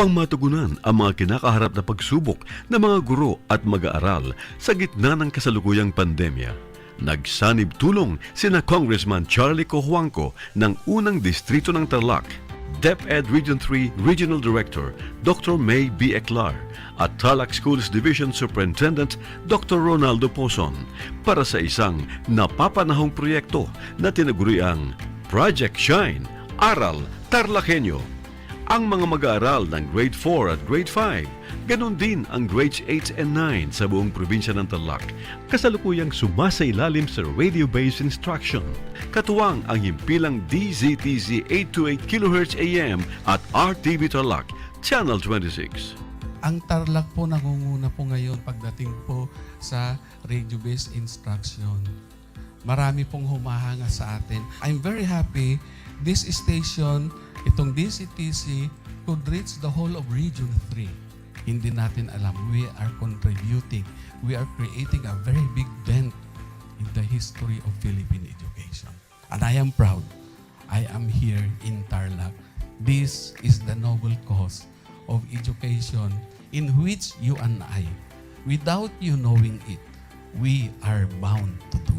upang matugunan ang mga kinakaharap na pagsubok ng mga guro at mag-aaral sa gitna ng kasalukuyang pandemya. Nagsanib tulong sina Congressman Charlie Cojuangco ng unang distrito ng Tarlac, DEPED Region 3 Regional Director Dr. May B. Eclar at Tarlac Schools Division Superintendent Dr. Ronaldo Pozon para sa isang napapanahong proyekto na tinaguriang Project Shine, Aral TarlakHenyo. Ang mga mag-aaral ng Grade 4 at Grade 5, ganon din ang Grades 8 and 9 sa buong probinsya ng Tarlac, kasalukuyang sumasailalim sa radio-based instruction. Katuwang ang himpilang DZTZ 828 kHz AM at RTV Tarlac, Channel 26. Ang Tarlac po nangunguna po ngayon pagdating po sa radio-based instruction. Marami pong humahanga sa atin. I'm very happy this station, itong DCTC, could reach the whole of Region 3. Hindi natin alam, we are contributing. We are creating a very big dent in the history of Philippine education. And I am proud. I am here in Tarlac. This is the noble cause of education in which you and I, without you knowing it, we are bound to do.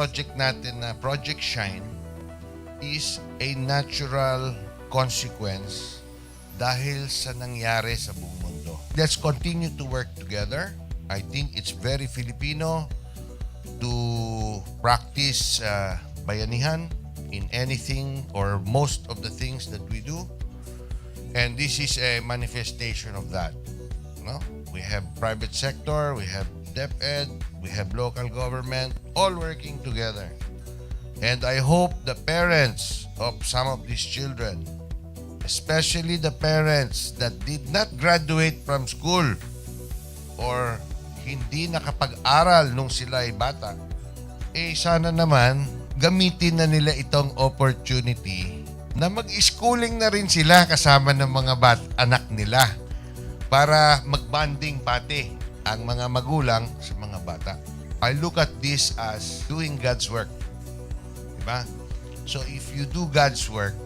Project natin na Project Shine is a natural consequence dahil sa nangyari sa buong mundo. Let's continue to work together. I think it's very Filipino to practice bayanihan in anything or most of the things that we do. And this is a manifestation of that. No? We have private sector, we have DEPED, we have local government, all working together. And I hope the parents of some of these children, especially the parents that did not graduate from school or hindi nakapag-aral nung sila ay bata, sana naman gamitin na nila itong opportunity na mag-schooling na rin sila kasama ng mga anak nila para mag-bonding pati ang mga magulang sa mga bata. I look at this as doing God's work. Diba? So if you do God's work,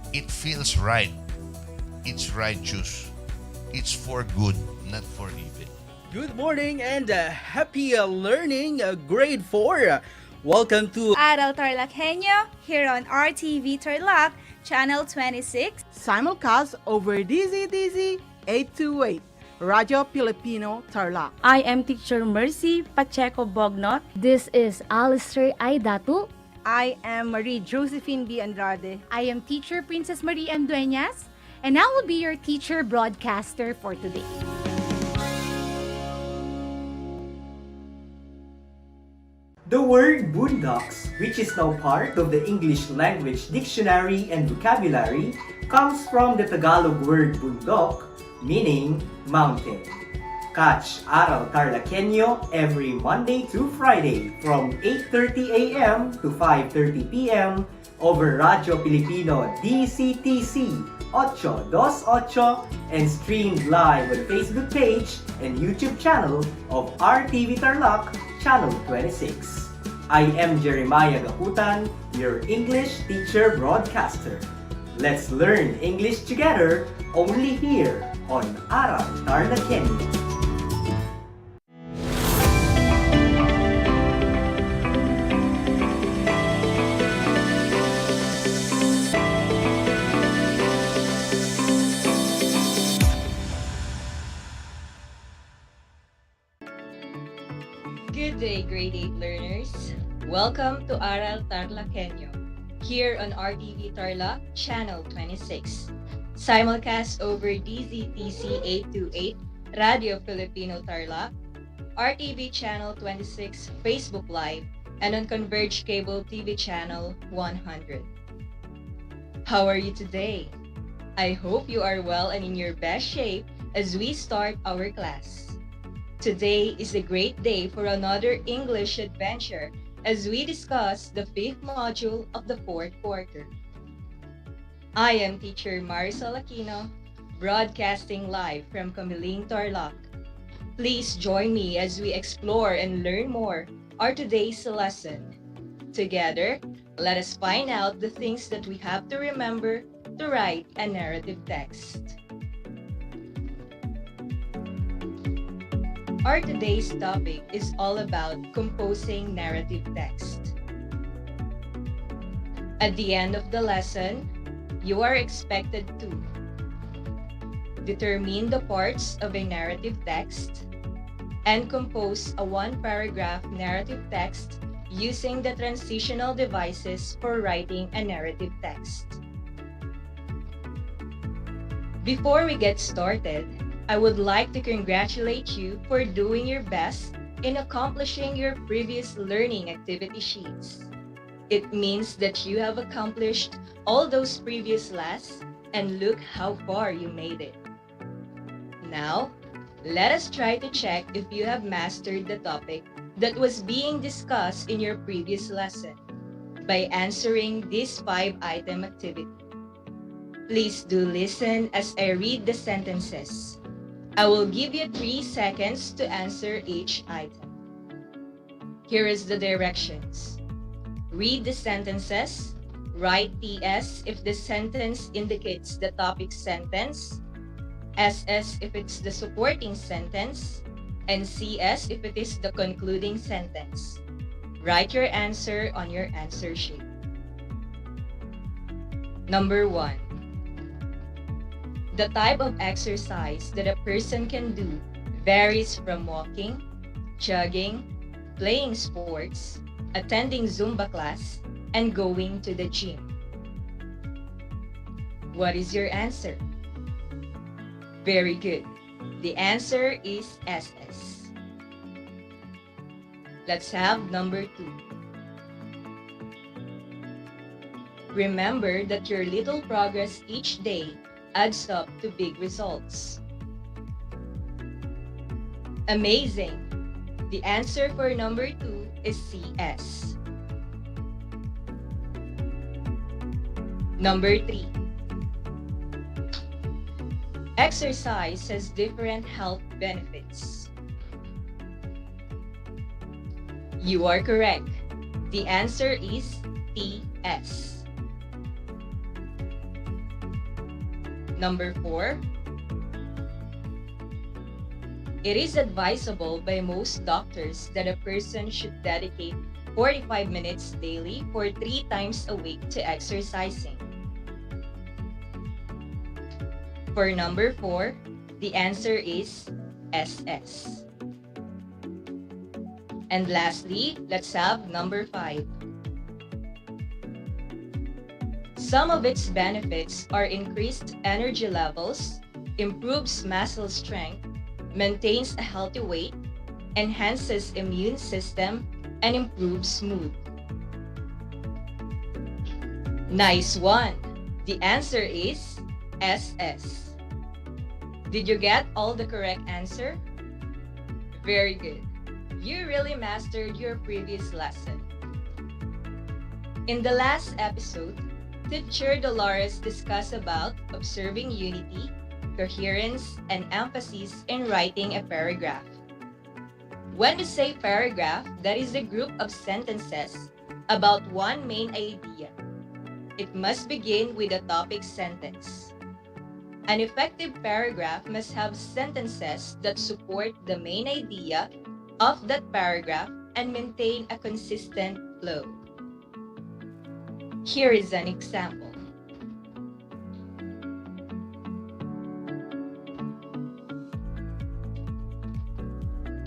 it feels right. It's righteous. It's for good, not for evil. Good morning and happy learning, grade 4. Welcome to Aral TarlakHenyo here on RTV Tarlac, Channel 26. Simulcast over DZTZ 828, Radio Filipino Tarlac. I am Teacher Mercy Pacheco Bognot. This is Alistair Aidatu. I am Marie Josephine B. Andrade. I am Teacher Princess Marie M. Dueñas, and I will be your teacher broadcaster for today. The word boondocks, which is now part of the English Language Dictionary and Vocabulary, comes from the Tagalog word bundok, meaning mountain. Catch Aral TarlakHenyo every Monday to Friday from 8:30 a.m. to 5:30 p.m. over Radio Filipino DCTC 828 and streamed live on the Facebook page and YouTube channel of RTV Tarlac, Channel 26. I am Jeremiah Gahutan, your English teacher broadcaster. Let's learn English together only here on Aral TarlakHenyo. Good day, grade 8 learners. Welcome to Aral TarlakHenyo, here on RTV Tarlac, Channel 26. Simulcast over DZTC 828, Radio Filipino Tarlac, RTV Channel 26, Facebook Live, and on Converge Cable TV Channel 100. How are you today? I hope you are well and in your best shape as we start our class. Today is a great day for another English adventure as we discuss the 5th module of the 4th quarter. I am teacher Marisol Aquino, broadcasting live from Camiling, Tarlac. Please join me as we explore and learn more our today's lesson. Together, let us find out the things that we have to remember to write a narrative text. Our today's topic is all about composing narrative text. At the end of the lesson, you are expected to determine the parts of a narrative text and compose a one-paragraph narrative text using the transitional devices for writing a narrative text. Before we get started, I would like to congratulate you for doing your best in accomplishing your previous learning activity sheets. It means that you have accomplished all those previous tasks, and look how far you made it. Now, let us try to check if you have mastered the topic that was being discussed in your previous lesson by answering this 5-item activity. Please do listen as I read the sentences. I will give you 3 seconds to answer each item. Here is the directions. Read the sentences. Write TS if the sentence indicates the topic sentence, SS if it's the supporting sentence, and CS if it is the concluding sentence. Write your answer on your answer sheet. Number 1. The type of exercise that a person can do varies from walking, jogging, playing sports, attending Zumba class, and going to the gym. What is your answer? Very good. The answer is SS. Let's have number 2. Remember that your little progress each day adds up to big results. Amazing! The answer for number 2 is CS. Number 3. Exercise has different health benefits. You are correct. The answer is TS. Number 4. It is advisable by most doctors that a person should dedicate 45 minutes daily for 3 times a week to exercising. For number 4, the answer is SS. And lastly, let's have number 5. Some of its benefits are increased energy levels, improves muscle strength, maintains a healthy weight, enhances immune system, and improves mood. Nice one! The answer is SS. Did you get all the correct answer? Very good. You really mastered your previous lesson. In the last episode, Teacher Dolores discussed about observing unity, coherence, and emphasis in writing a paragraph. When we say paragraph, that is a group of sentences about one main idea. It must begin with a topic sentence. An effective paragraph must have sentences that support the main idea of that paragraph and maintain a consistent flow. Here is an example.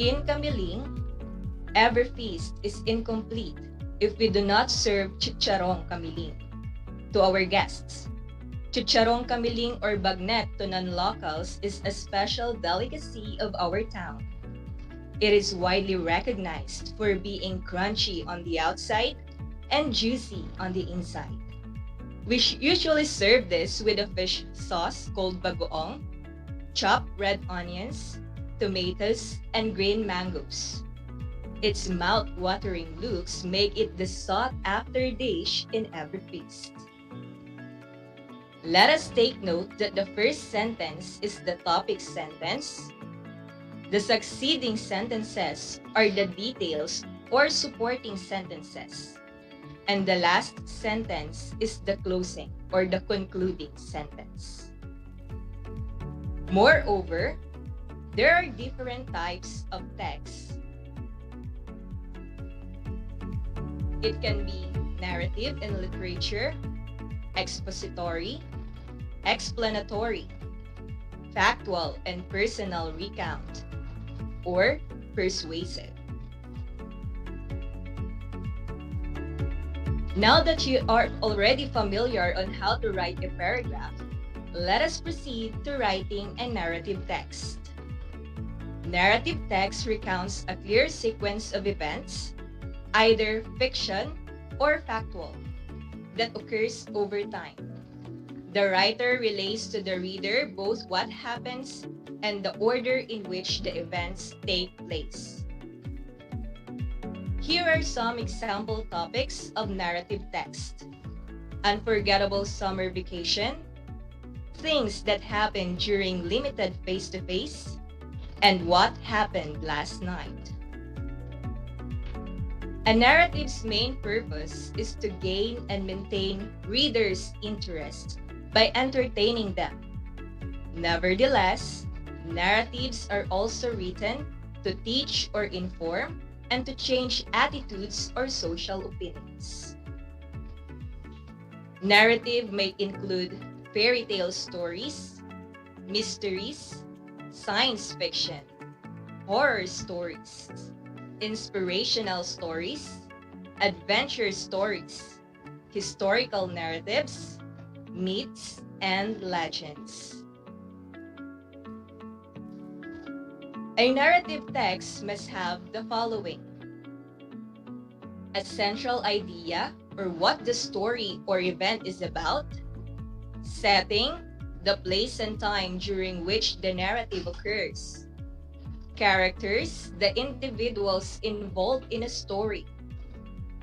In Kamiling, every feast is incomplete if we do not serve chicharong kamiling to our guests. Chicharong kamiling or bagnet to non-locals is a special delicacy of our town. It is widely recognized for being crunchy on the outside and juicy on the inside. We usually serve this with a fish sauce called bagoong, chopped red onions, tomatoes, and green mangoes. Its mouth-watering looks make it the sought-after dish in every feast. Let us take note that the first sentence is the topic sentence, The succeeding sentences are the details or supporting sentences. And the last sentence is the closing or the concluding sentence. Moreover, there are different types of text. It can be narrative in literature, expository, explanatory, factual and personal recount, or persuasive. Now that you are already familiar on how to write a paragraph, let us proceed to writing a narrative text. Narrative text recounts a clear sequence of events, either fiction or factual, that occurs over time. The writer relays to the reader both what happens and the order in which the events take place. Here are some example topics of narrative text: unforgettable summer vacation, things that happened during limited face-to-face, and what happened last night. A narrative's main purpose is to gain and maintain readers' interest by entertaining them. Nevertheless, narratives are also written to teach or inform and to change attitudes or social opinions. Narrative may include fairy tale stories, mysteries, science fiction, horror stories, inspirational stories, adventure stories, historical narratives, myths, and legends. A narrative text must have the following: a central idea or what the story or event is about, setting, the place and time during which the narrative occurs, characters, the individuals involved in a story,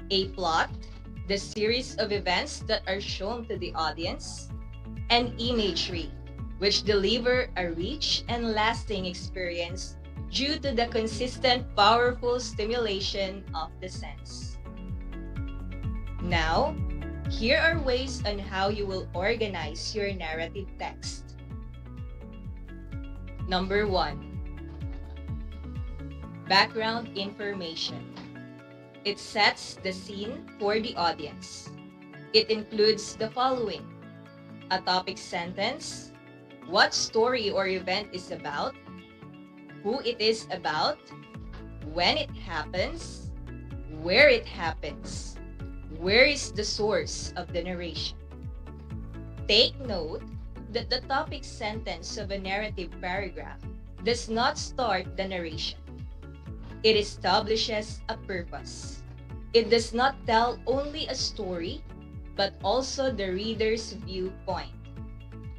a plot, the series of events that are shown to the audience, and imagery, which deliver a rich and lasting experience due to the consistent, powerful stimulation of the sense. Now, here are ways on how you will organize your narrative text. Number 1. Background information. It sets the scene for the audience. It includes the following: a topic sentence, what story or event is about, who it is about, when it happens, where it happens, where is the source of the narration. Take note that the topic sentence of a narrative paragraph does not start the narration. It establishes a purpose. It does not tell only a story, but also the reader's viewpoint.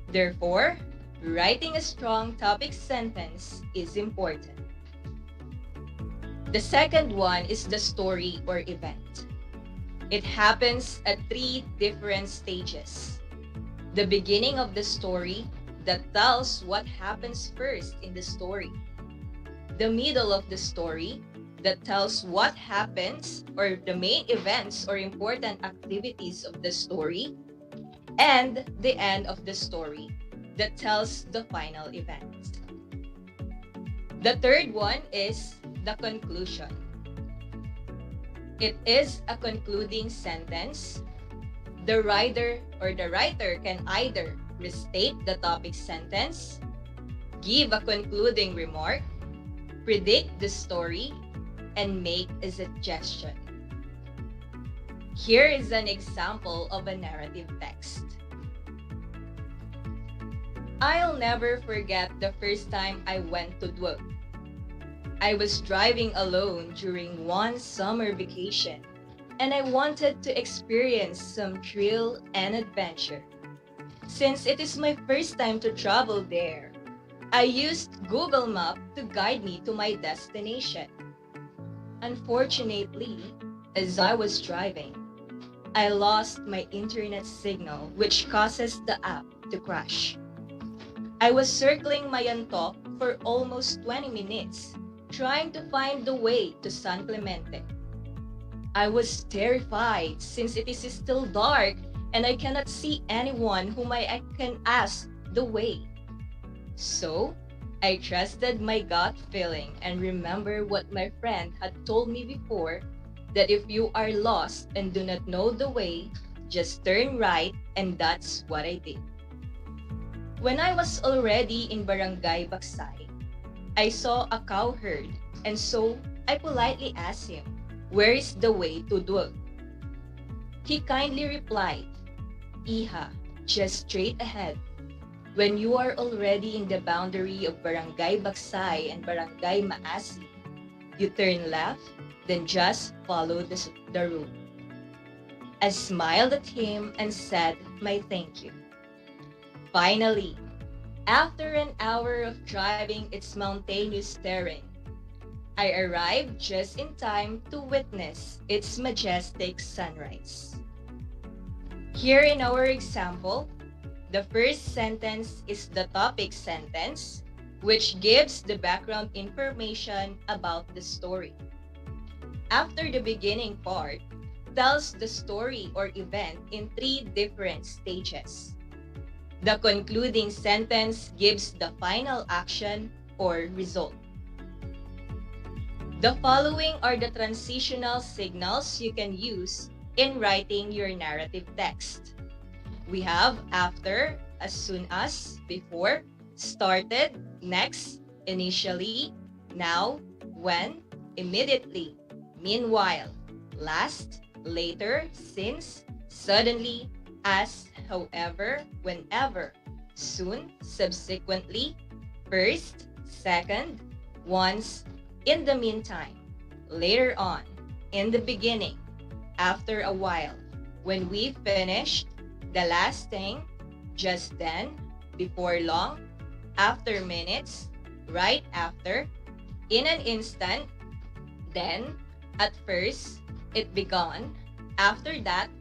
Therefore, writing a strong topic sentence is important. The second one is the story or event. It happens at 3 different stages. The beginning of the story that tells what happens first in the story. The middle of the story that tells what happens or the main events or important activities of the story. And the end of the story that tells the final event. The third one is the conclusion. It is a concluding sentence. The writer can either restate the topic sentence, give a concluding remark, predict the story, and make a suggestion. Here is an example of a narrative text. I'll never forget the first time I went to Duoc. I was driving alone during one summer vacation, and I wanted to experience some thrill and adventure. Since it is my first time to travel there, I used Google Maps to guide me to my destination. Unfortunately, as I was driving, I lost my internet signal, which causes the app to crash. I was circling Mayantok for almost 20 minutes trying to find the way to San Clemente. I was terrified since it is still dark and I cannot see anyone whom I can ask the way. So, I trusted my gut feeling and remember what my friend had told me before, that if you are lost and do not know the way, just turn right, and that's what I did. When I was already in Barangay Baksay, I saw a cow herd, and so I politely asked him, "Where is the way to Duog?" He kindly replied, "Iha, just straight ahead. When you are already in the boundary of Barangay Baksay and Barangay Maasi, you turn left, then just follow the road." I smiled at him and said my thank you. Finally, after an hour of driving its mountainous terrain, I arrived just in time to witness its majestic sunrise. Here in our example, the first sentence is the topic sentence, which gives the background information about the story. After the beginning part, tells the story or event in 3 different stages. The concluding sentence gives the final action or result. The following are the transitional signals you can use in writing your narrative text. We have after, as soon as, before, started, next, initially, now, when, immediately, meanwhile, last, later, since, suddenly, as, however, whenever, soon, subsequently, first, second, once, in the meantime, later on, in the beginning, after a while, when we finished, the last thing, just then, before long, after minutes, right after, in an instant, then, at first, it began, after that,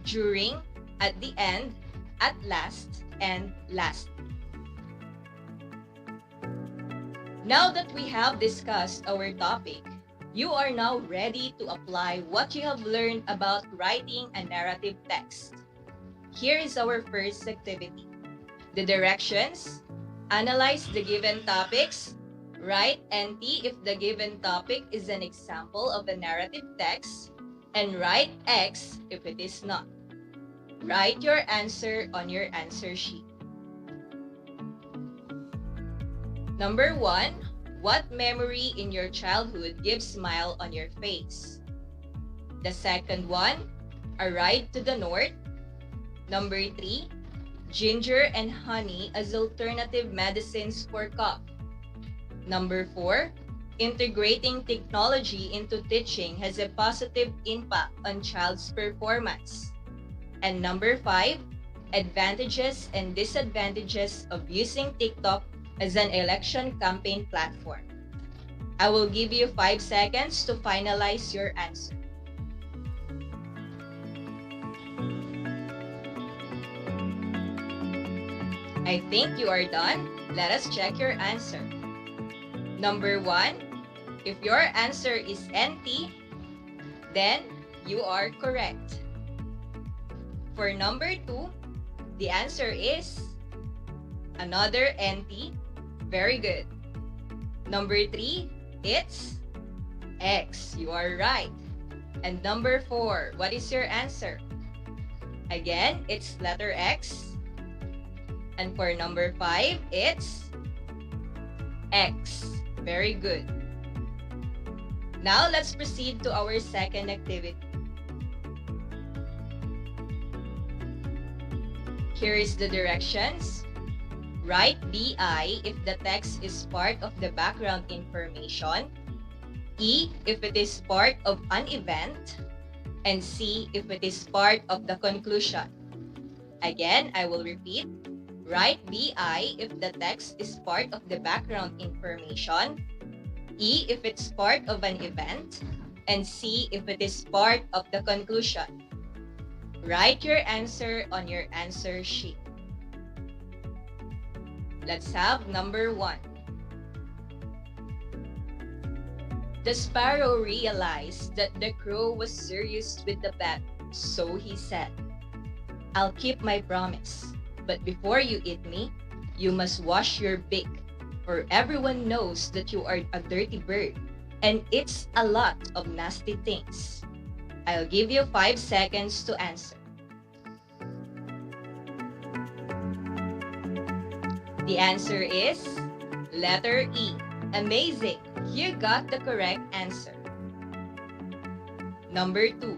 during, at the end, at last, and last. Now that we have discussed our topic, you are now ready to apply what you have learned about writing a narrative text. Here is our first activity. The directions: analyze the given topics, write NT if the given topic is an example of a narrative text, and write X if it is not. Write your answer on your answer sheet. Number 1, what memory in your childhood gives smile on your face? The second one, a ride to the north. Number 3, ginger and honey as alternative medicines for cough. Number 4, integrating technology into teaching has a positive impact on child's performance. And number 5, advantages and disadvantages of using TikTok as an election campaign platform. I will give you 5 seconds to finalize your answer. I think you are done. Let us check your answer. Number 1, if your answer is NT, then you are correct. For number 2, the answer is another NT. Very good. Number 3, it's X. You are right. And number 4, what is your answer? Again, it's letter X. And for number 5, it's X. Very good. Now let's proceed to our second activity. Here is the directions. Write BI if the text is part of the background information, E if it is part of an event, and C if it is part of the conclusion. Again, I will repeat. Write BI if the text is part of the background information, E if it's part of an event, and C if it is part of the conclusion. Write your answer on your answer sheet. Let's have number 1. The sparrow realized that the crow was serious with the bet, so he said, "I'll keep my promise, but before you eat me, you must wash your beak, for everyone knows that you are a dirty bird and eats a lot of nasty things." I'll give you 5 seconds to answer. The answer is letter E. Amazing! You got the correct answer. Number 2.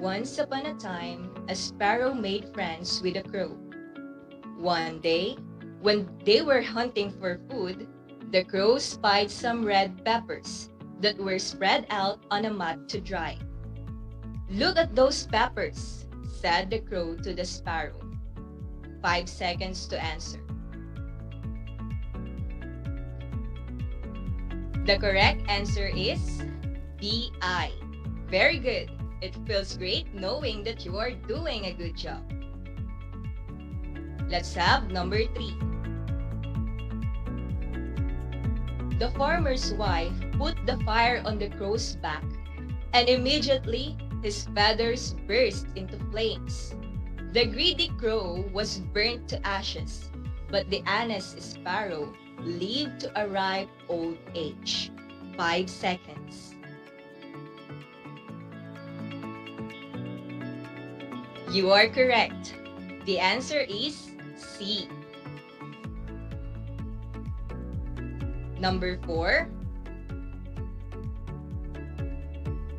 Once upon a time, a sparrow made friends with a crow. One day, when they were hunting for food, the crow spied some red peppers that were spread out on a mat to dry. "Look at those peppers," said the crow to the sparrow. 5 seconds to answer. The correct answer is DI. Very good. It feels great knowing that you are doing a good job. Let's have number 3. The farmer's wife put the fire on the crow's back, and immediately his feathers burst into flames. The greedy crow was burnt to ashes, but the honest sparrow lived to a ripe old age. 5 seconds. You are correct. The answer is C. Number 4.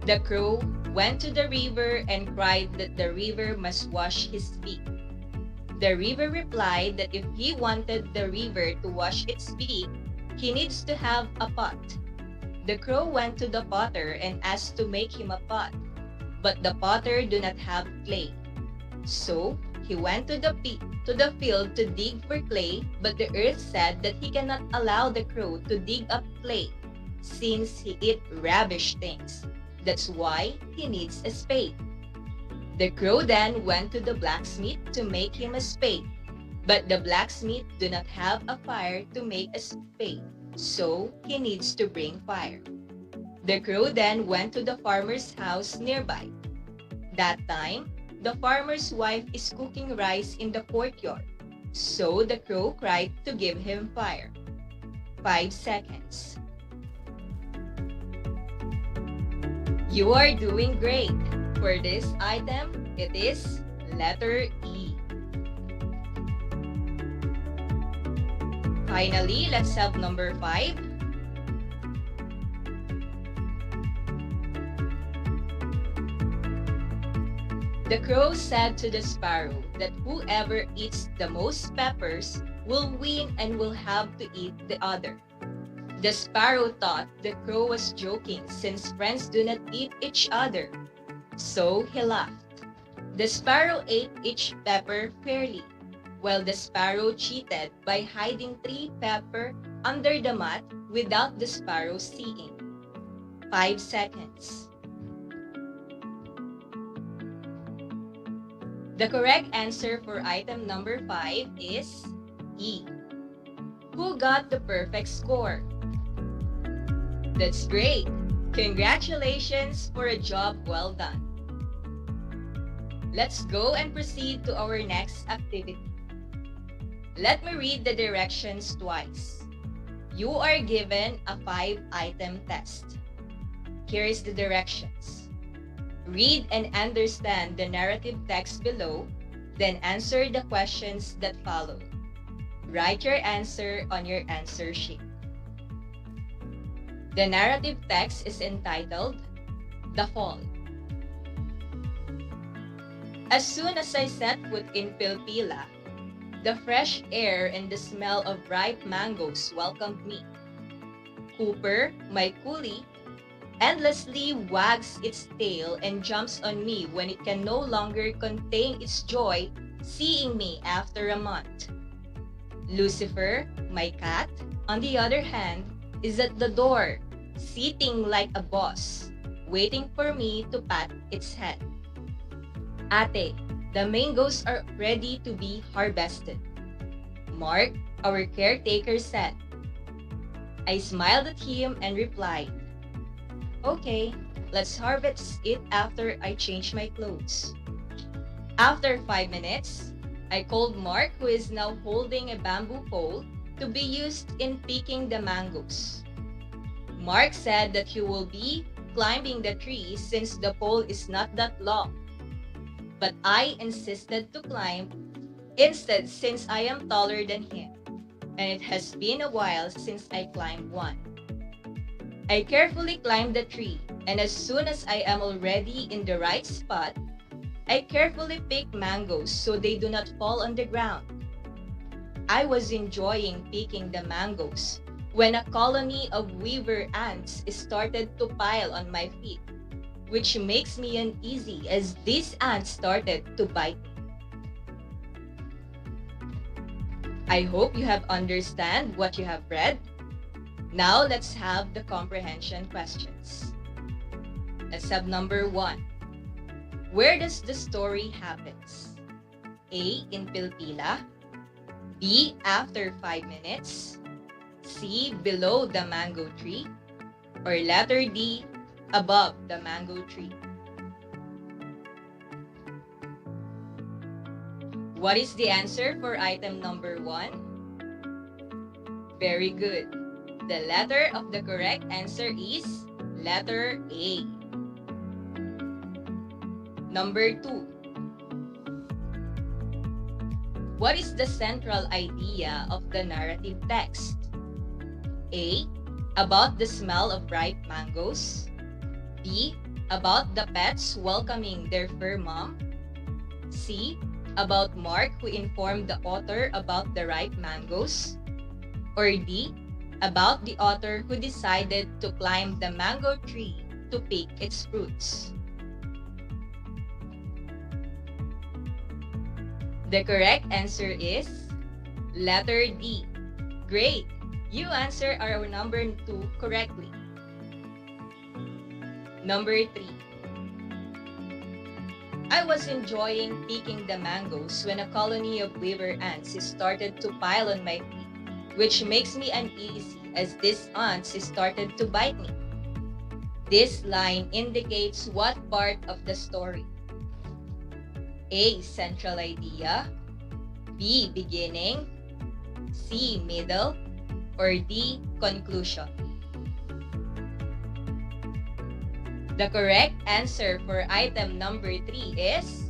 The crow went to the river and cried that the river must wash his feet. The river replied that if he wanted the river to wash its feet, he needs to have a pot. The crow went to the potter and asked to make him a pot, but the potter do not have clay. So he went to the field to dig for clay, but the earth said that he cannot allow the crow to dig up clay, since he eat rubbish things. That's why he needs a spade. The crow then went to the blacksmith to make him a spade, but the blacksmith do not have a fire to make a spade, so he needs to bring fire. The crow then went to the farmer's house nearby. That time, the farmer's wife is cooking rice in the courtyard, so the crow cried to give him fire. 5 seconds. You are doing great. For this item, it is letter E. Finally, let's have number 5. The crow said to the sparrow that whoever eats the most peppers will win and will have to eat the other. The sparrow thought the crow was joking since friends do not eat each other. So he laughed. The sparrow ate each pepper fairly, while the sparrow cheated by hiding 3 peppers under the mat without the sparrow seeing. 5 seconds. The correct answer for item number 5 is E. Who got the perfect score? That's great! Congratulations for a job well done. Let's go and proceed to our next activity. Let me read the directions twice. You are given a 5-item test. Here is the directions. Read and understand the narrative text below, then answer the questions that follow. Write your answer on your answer sheet. The narrative text is entitled, The Fall. As soon as I set foot in Pilpila, the fresh air and the smell of ripe mangoes welcomed me. Cooper, my coolie, endlessly wags its tail and jumps on me when it can no longer contain its joy seeing me after a month. Lucifer, my cat, on the other hand, is at the door, sitting like a boss, waiting for me to pat its head. Ate, the mangoes are ready to be harvested. Mark, our caretaker, said, I smiled at him and replied, "Okay, let's harvest it after I change my clothes." After 5 minutes, I called Mark, who is now holding a bamboo pole to be used in picking the mangoes. Mark said that he will be climbing the tree since the pole is not that long. But I insisted to climb instead since I am taller than him, and it has been a while since I climbed one. I carefully climbed the tree, and as soon as I am already in the right spot, I carefully pick mangoes so they do not fall on the ground. I was enjoying picking the mangoes when a colony of weaver ants started to pile on my feet, which makes me uneasy as these ants started to bite me. I hope you have understand what you have read. Now let's have the comprehension questions. Let's have number 1. Where does the story happens? A. In Pilpila. B. After 5 minutes. C. Below the mango tree. Or letter D. Above the mango tree. What is the answer for item number 1? Very good. The letter of the correct answer is letter A. Number 2. What is the central idea of the narrative text? A. About the smell of ripe mangoes. B. About the pets welcoming their fur mom. C. About Mark who informed the author about the ripe mangoes. Or D. About the author who decided to climb the mango tree to pick its fruits. The correct answer is letter D. Great! You answered our number 2 correctly. Number 3. I was enjoying picking the mangoes when a colony of weaver ants started to pile on my feet, which makes me uneasy as these ants started to bite me. This line indicates what part of the story? A. Central idea. B. Beginning. C. Middle. Or D. Conclusion. The correct answer for item number 3 is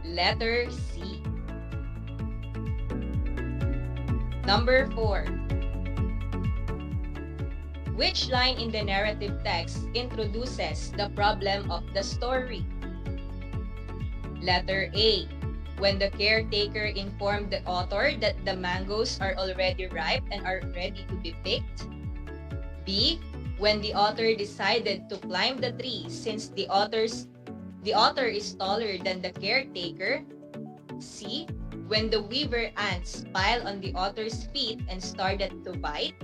letter C. Number 4. Which line in the narrative text introduces the problem of the story? Letter A. When the caretaker informed the author that the mangoes are already ripe and are ready to be picked. B. When the author decided to climb the tree since the author is taller than the caretaker. C. When the weaver ants pile on the author's feet and started to bite.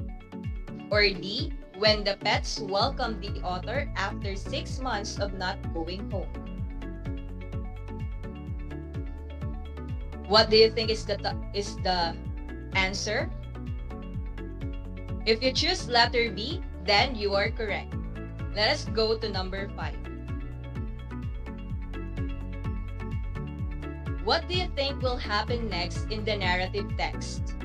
Or D. When the pets welcomed the author after 6 months of not going home. What do you think is the answer? If you choose letter B, then you are correct. Let us go to number 5. What do you think will happen next in the narrative text?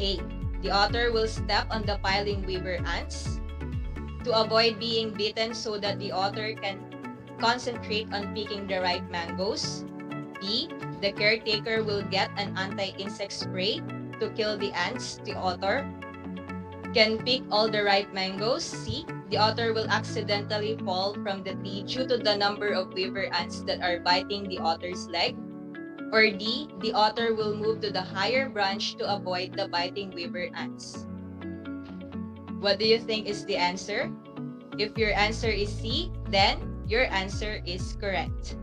A. The author will step on the piling weaver ants to avoid being bitten so that the author can concentrate on picking the ripe mangoes. B. The caretaker will get an anti-insect spray to kill the ants the author can pick all the ripe mangoes. C. The author will accidentally fall from the tree due to the number of weaver ants that are biting the author's leg. Or D. The author will move to the higher branch to avoid the biting weaver ants. What do you think is the answer? If your answer is C, then your answer is correct.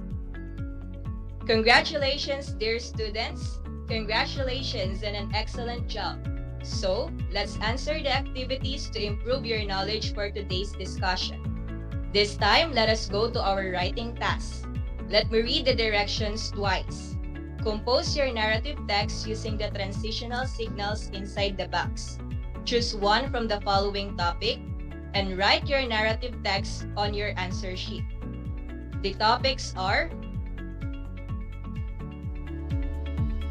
Congratulations, dear students. Congratulations on an excellent job. So, let's answer the activities to improve your knowledge for today's discussion. This time, let us go to our writing task. Let me read the directions twice. Compose your narrative text using the transitional signals inside the box. Choose one from the following topic and write your narrative text on your answer sheet. The topics are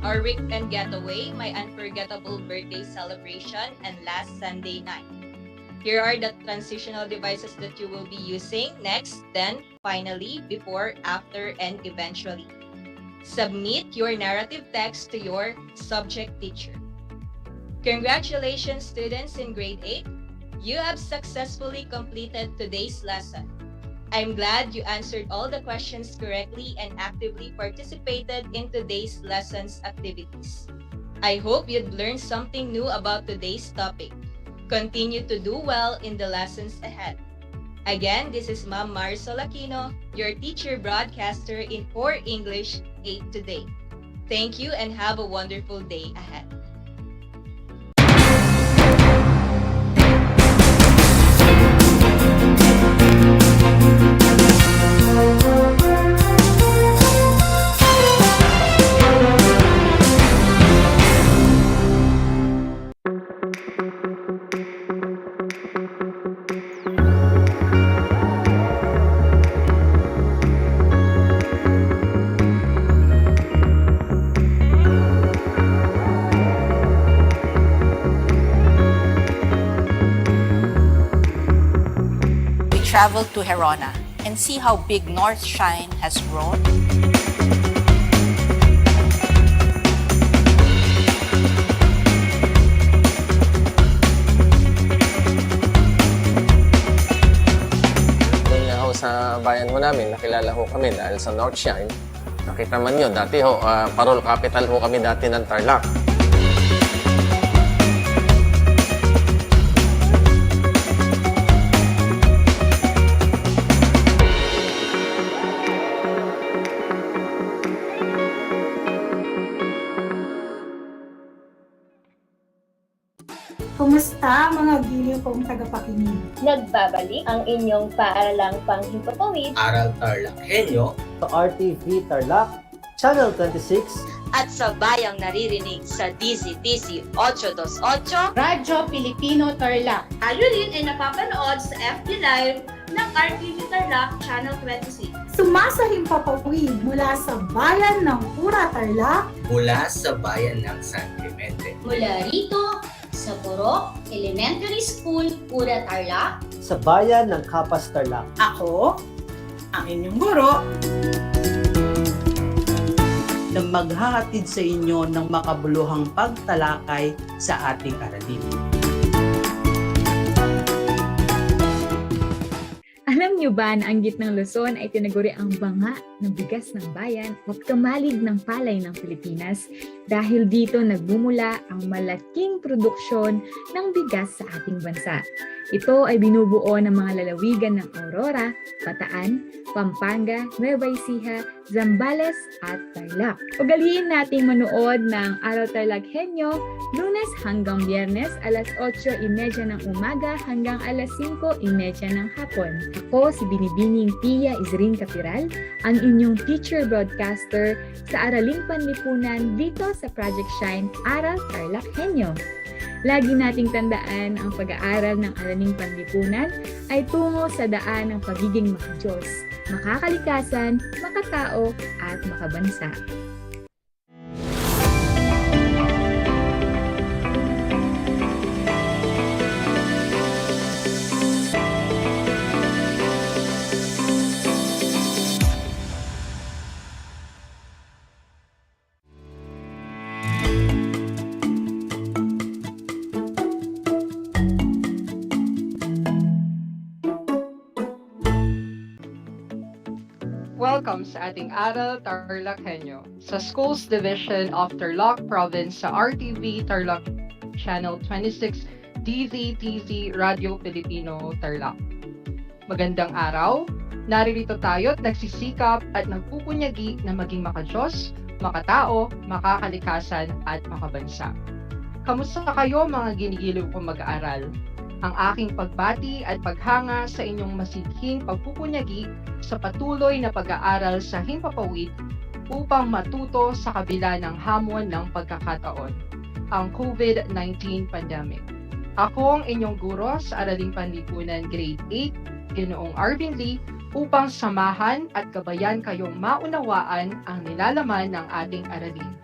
Our Weekend Getaway, My Unforgettable Birthday Celebration, and Last Sunday Night. Here are the transitional devices that you will be using next, then, finally, before, after, and eventually. Submit your narrative text to your subject teacher. Congratulations, students in grade 8. You have successfully completed today's lesson. I'm glad you answered all the questions correctly and actively participated in today's lesson's activities. I hope you'd learned something new about today's topic. Continue to do well in the lessons ahead. Again, this is Ma'am Marisol Aquino, your teacher broadcaster in Core English 8 Today. Thank you and have a wonderful day ahead. Travel to Herona and see how big North Shine has grown. Doon ho sa bayan ho namin, nakilala ho kami dahil sa North Shine. Nakita man yun, dati ho, parol capital ho kami dati ng Tarlac. Kumusta mga giliw kong tagapakinig? Nagbabalik ang inyong paaralang panghimpapawid, Aral TarlakHenyo, RTV Tarlac, Channel 26, at sa bayang naririnig sa DZTC 828, Radyo Pilipino Tarlac. Tayo rin ay napapanood sa FB Live ng RTV Tarlac Channel 26. Sumasahim papawid mula sa bayan ng Pura Tarlac, mula sa bayan ng San Clemente. Mula rito sa Purok Elementary School, Pura Tarlac, sa bayan ng Kapas Tarlac. Ako, ang inyong guro, na maghahatid sa inyo ng makabuluhang pagtalakay sa ating aralin. Alam niyo ba na ang gitnang Luzon ay tinaguri ang banga ng bigas ng bayan at kamalig ng palay ng Pilipinas dahil dito nagmumula ang malaking produksyon ng bigas sa ating bansa. Ito ay binubuo ng mga lalawigan ng Aurora, Bataan, Pampanga, Nueva Ecija, Zambales at Tarlac. Ugaliin nating manood ng Aral TarlakHenyo Lunes hanggang Biyernes alas 8:30 ng umaga hanggang alas 5:30 ng hapon. Ako si Binibining Pia Isrin Capiral, ang inyong teacher broadcaster sa Araling Panlipunan dito sa Project Shine Aral TarlakHenyo. Lagi nating tandaan ang pag-aaral ng Araling Panlipunan ay tungo sa daan ng pagiging makadiyos, makakalikasan, makatao at makabansa. Welcome sa ating Aral TarlakHenyo sa Schools Division of Tarlac Province sa RTV Tarlac Channel 26 DZTC Radio Filipino Tarlac. Magandang araw, naririto tayo at nagsisikap at nagpupunyagi na maging makadiyos, makatao, makakalikasan at makabansa. Kamusta kayo mga ginigiliw kong mag-aaral? Ang aking pagbati at paghanga sa inyong masidhing pagpupunyagi sa patuloy na pag-aaral sa himpapawid upang matuto sa kabila ng hamon ng pagkakataon, ang COVID-19 pandemic. Ako ang inyong guro sa Araling Panlipunan Grade 8, Ginoong Arvin Lee, upang samahan at gabayan kayong maunawaan ang nilalaman ng ating aralin,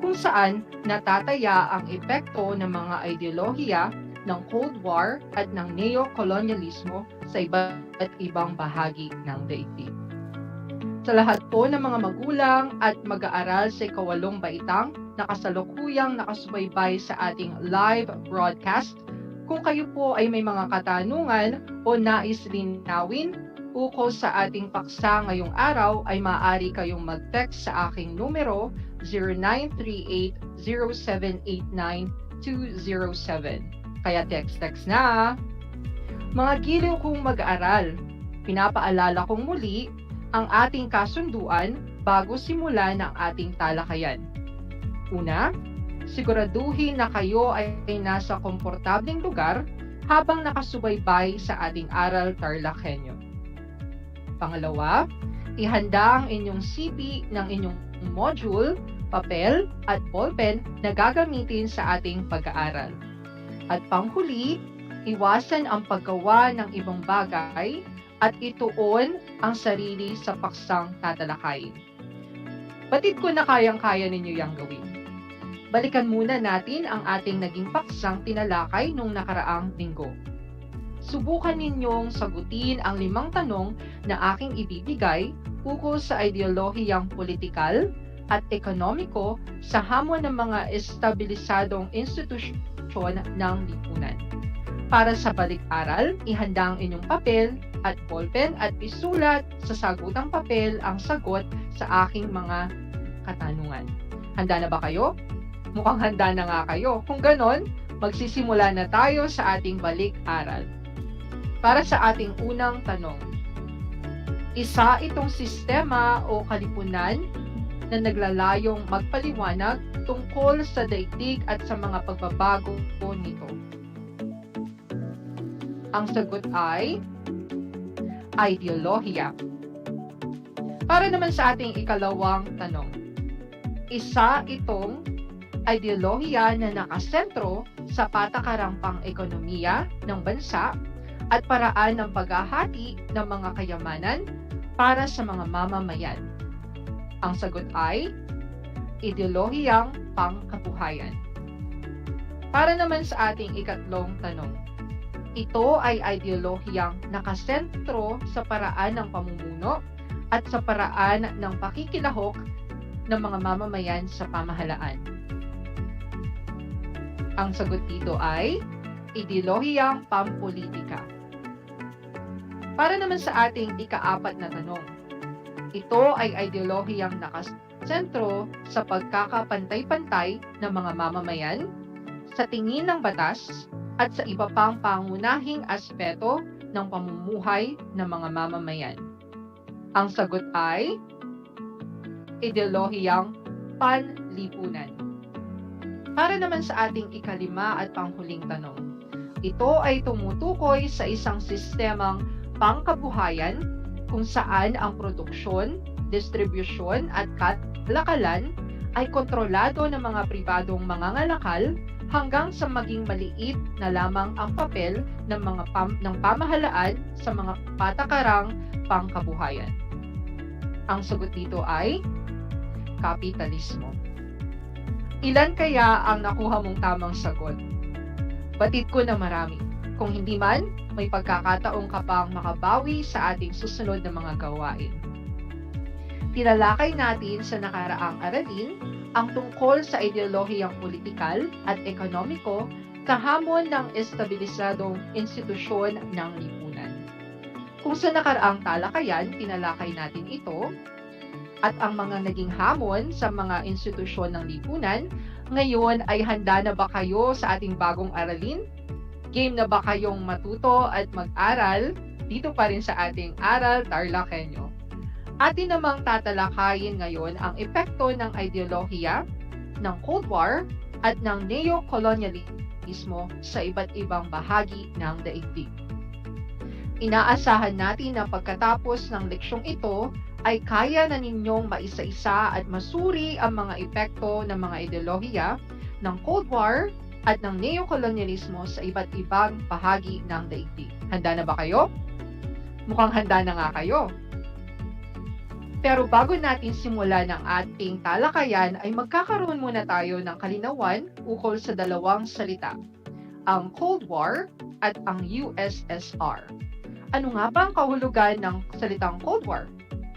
kung saan natataya ang epekto ng mga ideolohiya ng Cold War at ng neo-colonialismo sa iba't ibang bahagi ng daigdig. Sa lahat po ng mga magulang at mag-aaral sa ikawalong baitang na kasalukuyang nakasubaybay sa ating live broadcast, kung kayo po ay may mga katanungan o nais linawin ukol sa ating paksa ngayong araw, ay maaari kayong mag-text sa aking numero 0938-0789-207. Kaya text na! Mga giliw kong mag-aaral, pinapaalala kong muli ang ating kasunduan bago simulan ang ating talakayan. Una, siguraduhin na kayo ay nasa komportableng lugar habang nakasubaybay sa ating Aral TarlakHenyo. Pangalawa, ihanda ang inyong CP ng inyong module, papel at ballpen na gagamitin sa ating pag-aaral. At panghuli, iwasan ang paggawa ng ibang bagay at ituon ang sarili sa paksang tatalakayin. Batid ko na kayang-kaya ninyo yang gawin. Balikan muna natin ang ating naging paksang tinalakay nung nakaraang linggo. Subukan ninyong sagutin ang 5 tanong na aking ibibigay ukol sa ideolohiyang politikal at ekonomiko sa hamon ng mga estabilisadong institusyon ng lipunan. Para sa balik-aral, ihanda ang inyong papel at ballpen at isulat sa sagutang papel ang sagot sa aking mga katanungan. Handa na ba kayo? Mukhang handa na nga kayo. Kung ganon, magsisimula na tayo sa ating balik-aral. Para sa ating unang tanong, isa itong sistema o kalipunan na naglalayong magpaliwanag tungkol sa daigdig at sa mga pagbabago nito. Ang sagot ay ideolohiya. Para naman sa ating ikalawang tanong, isa itong ideolohiya na nakasentro sa patakarang pang-ekonomiya ng bansa at paraan ng paghahati ng mga kayamanan para sa mga mamamayan. Ang sagot ay ideolohiyang pangkabuhayan. Para naman sa ating ikatlong tanong, ito ay ideolohiyang nakasentro sa paraan ng pamumuno at sa paraan ng pakikilahok ng mga mamamayan sa pamahalaan. Ang sagot dito ay ideolohiyang pampolitika. Para naman sa ating ika-4 na tanong, ito ay ideolohiyang nakasentro sa pagkakapantay-pantay ng mga mamamayan, sa tingin ng batas, at sa iba pang pangunahing aspeto ng pamumuhay ng mga mamamayan. Ang sagot ay ideolohiyang panlipunan. Para naman sa ating ika-5 at panghuling tanong, ito ay tumutukoy sa isang sistemang pangkabuhayan kung saan ang produksyon, distribusyon at kalakalan ay kontrolado ng mga pribadong mangangalakal hanggang sa maging maliit na lamang ang papel ng ng pamahalaan sa mga patakarang pangkabuhayan. Ang sagot dito ay kapitalismo. Ilan kaya ang nakuha mong tamang sagot? Batid ko na marami. Kung hindi man, may pagkakataong ka pang makabawi sa ating susunod na mga gawain. Tinalakay natin sa nakaraang aralin ang tungkol sa ideolohiyang politikal at ekonomiko kahamon ng estabilisadong institusyon ng lipunan. Kung sa nakaraang talakayan, tinalakay natin ito at ang mga naging hamon sa mga institusyon ng lipunan, ngayon ay handa na ba kayo sa ating bagong aralin? Game na ba kayong matuto at mag-aral dito pa rin sa ating Aral TarlakHenyo? Atin namang tatalakayin ngayon ang epekto ng ideolohiya, ng Cold War at ng neo-colonialismo sa iba't ibang bahagi ng daigdig. Inaasahan natin na pagkatapos ng leksyong ito ay kaya na ninyong maisa-isa at masuri ang mga epekto ng mga ideolohiya ng Cold War, at ng neokolonyalismo sa iba't ibang bahagi ng daigdig. Handa na ba kayo? Mukhang handa na nga kayo. Pero bago natin simulan ang ating talakayan ay magkakaroon muna tayo ng kalinawan ukol sa dalawang salita, ang Cold War at ang USSR. Ano nga ba ang kahulugan ng salitang Cold War?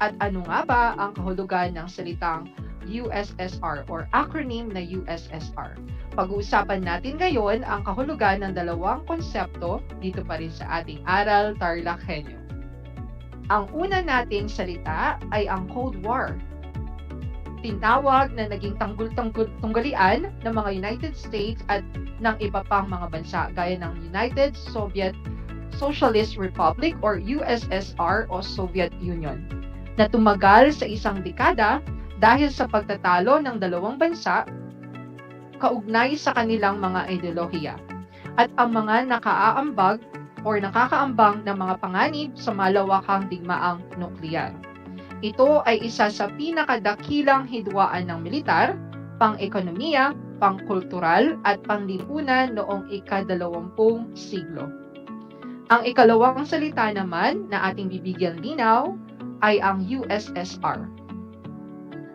At ano nga ba ang kahulugan ng salitang USSR or acronym na USSR? Pag-uusapan natin ngayon ang kahulugan ng dalawang konsepto dito pa rin sa ating Aral TarlakHenyo. Ang una nating salita ay ang Cold War. Tinawag na naging tunggalian ng mga United States at ng iba pang mga bansa gaya ng United Soviet Socialist Republic or USSR o Soviet Union na tumagal sa isang dekada dahil sa pagtatalo ng dalawang bansa kaugnay sa kanilang mga ideolohiya at ang mga nakakaambang ng mga panganib sa malawakang digmaang nuklear. Ito ay isa sa pinakadakilang hidwaan ng militar, pang-ekonomiya, pang-kultural at panglipunan noong ika-20 siglo. Ang ikalawang salita naman na ating bibigyang linaw ay ang USSR.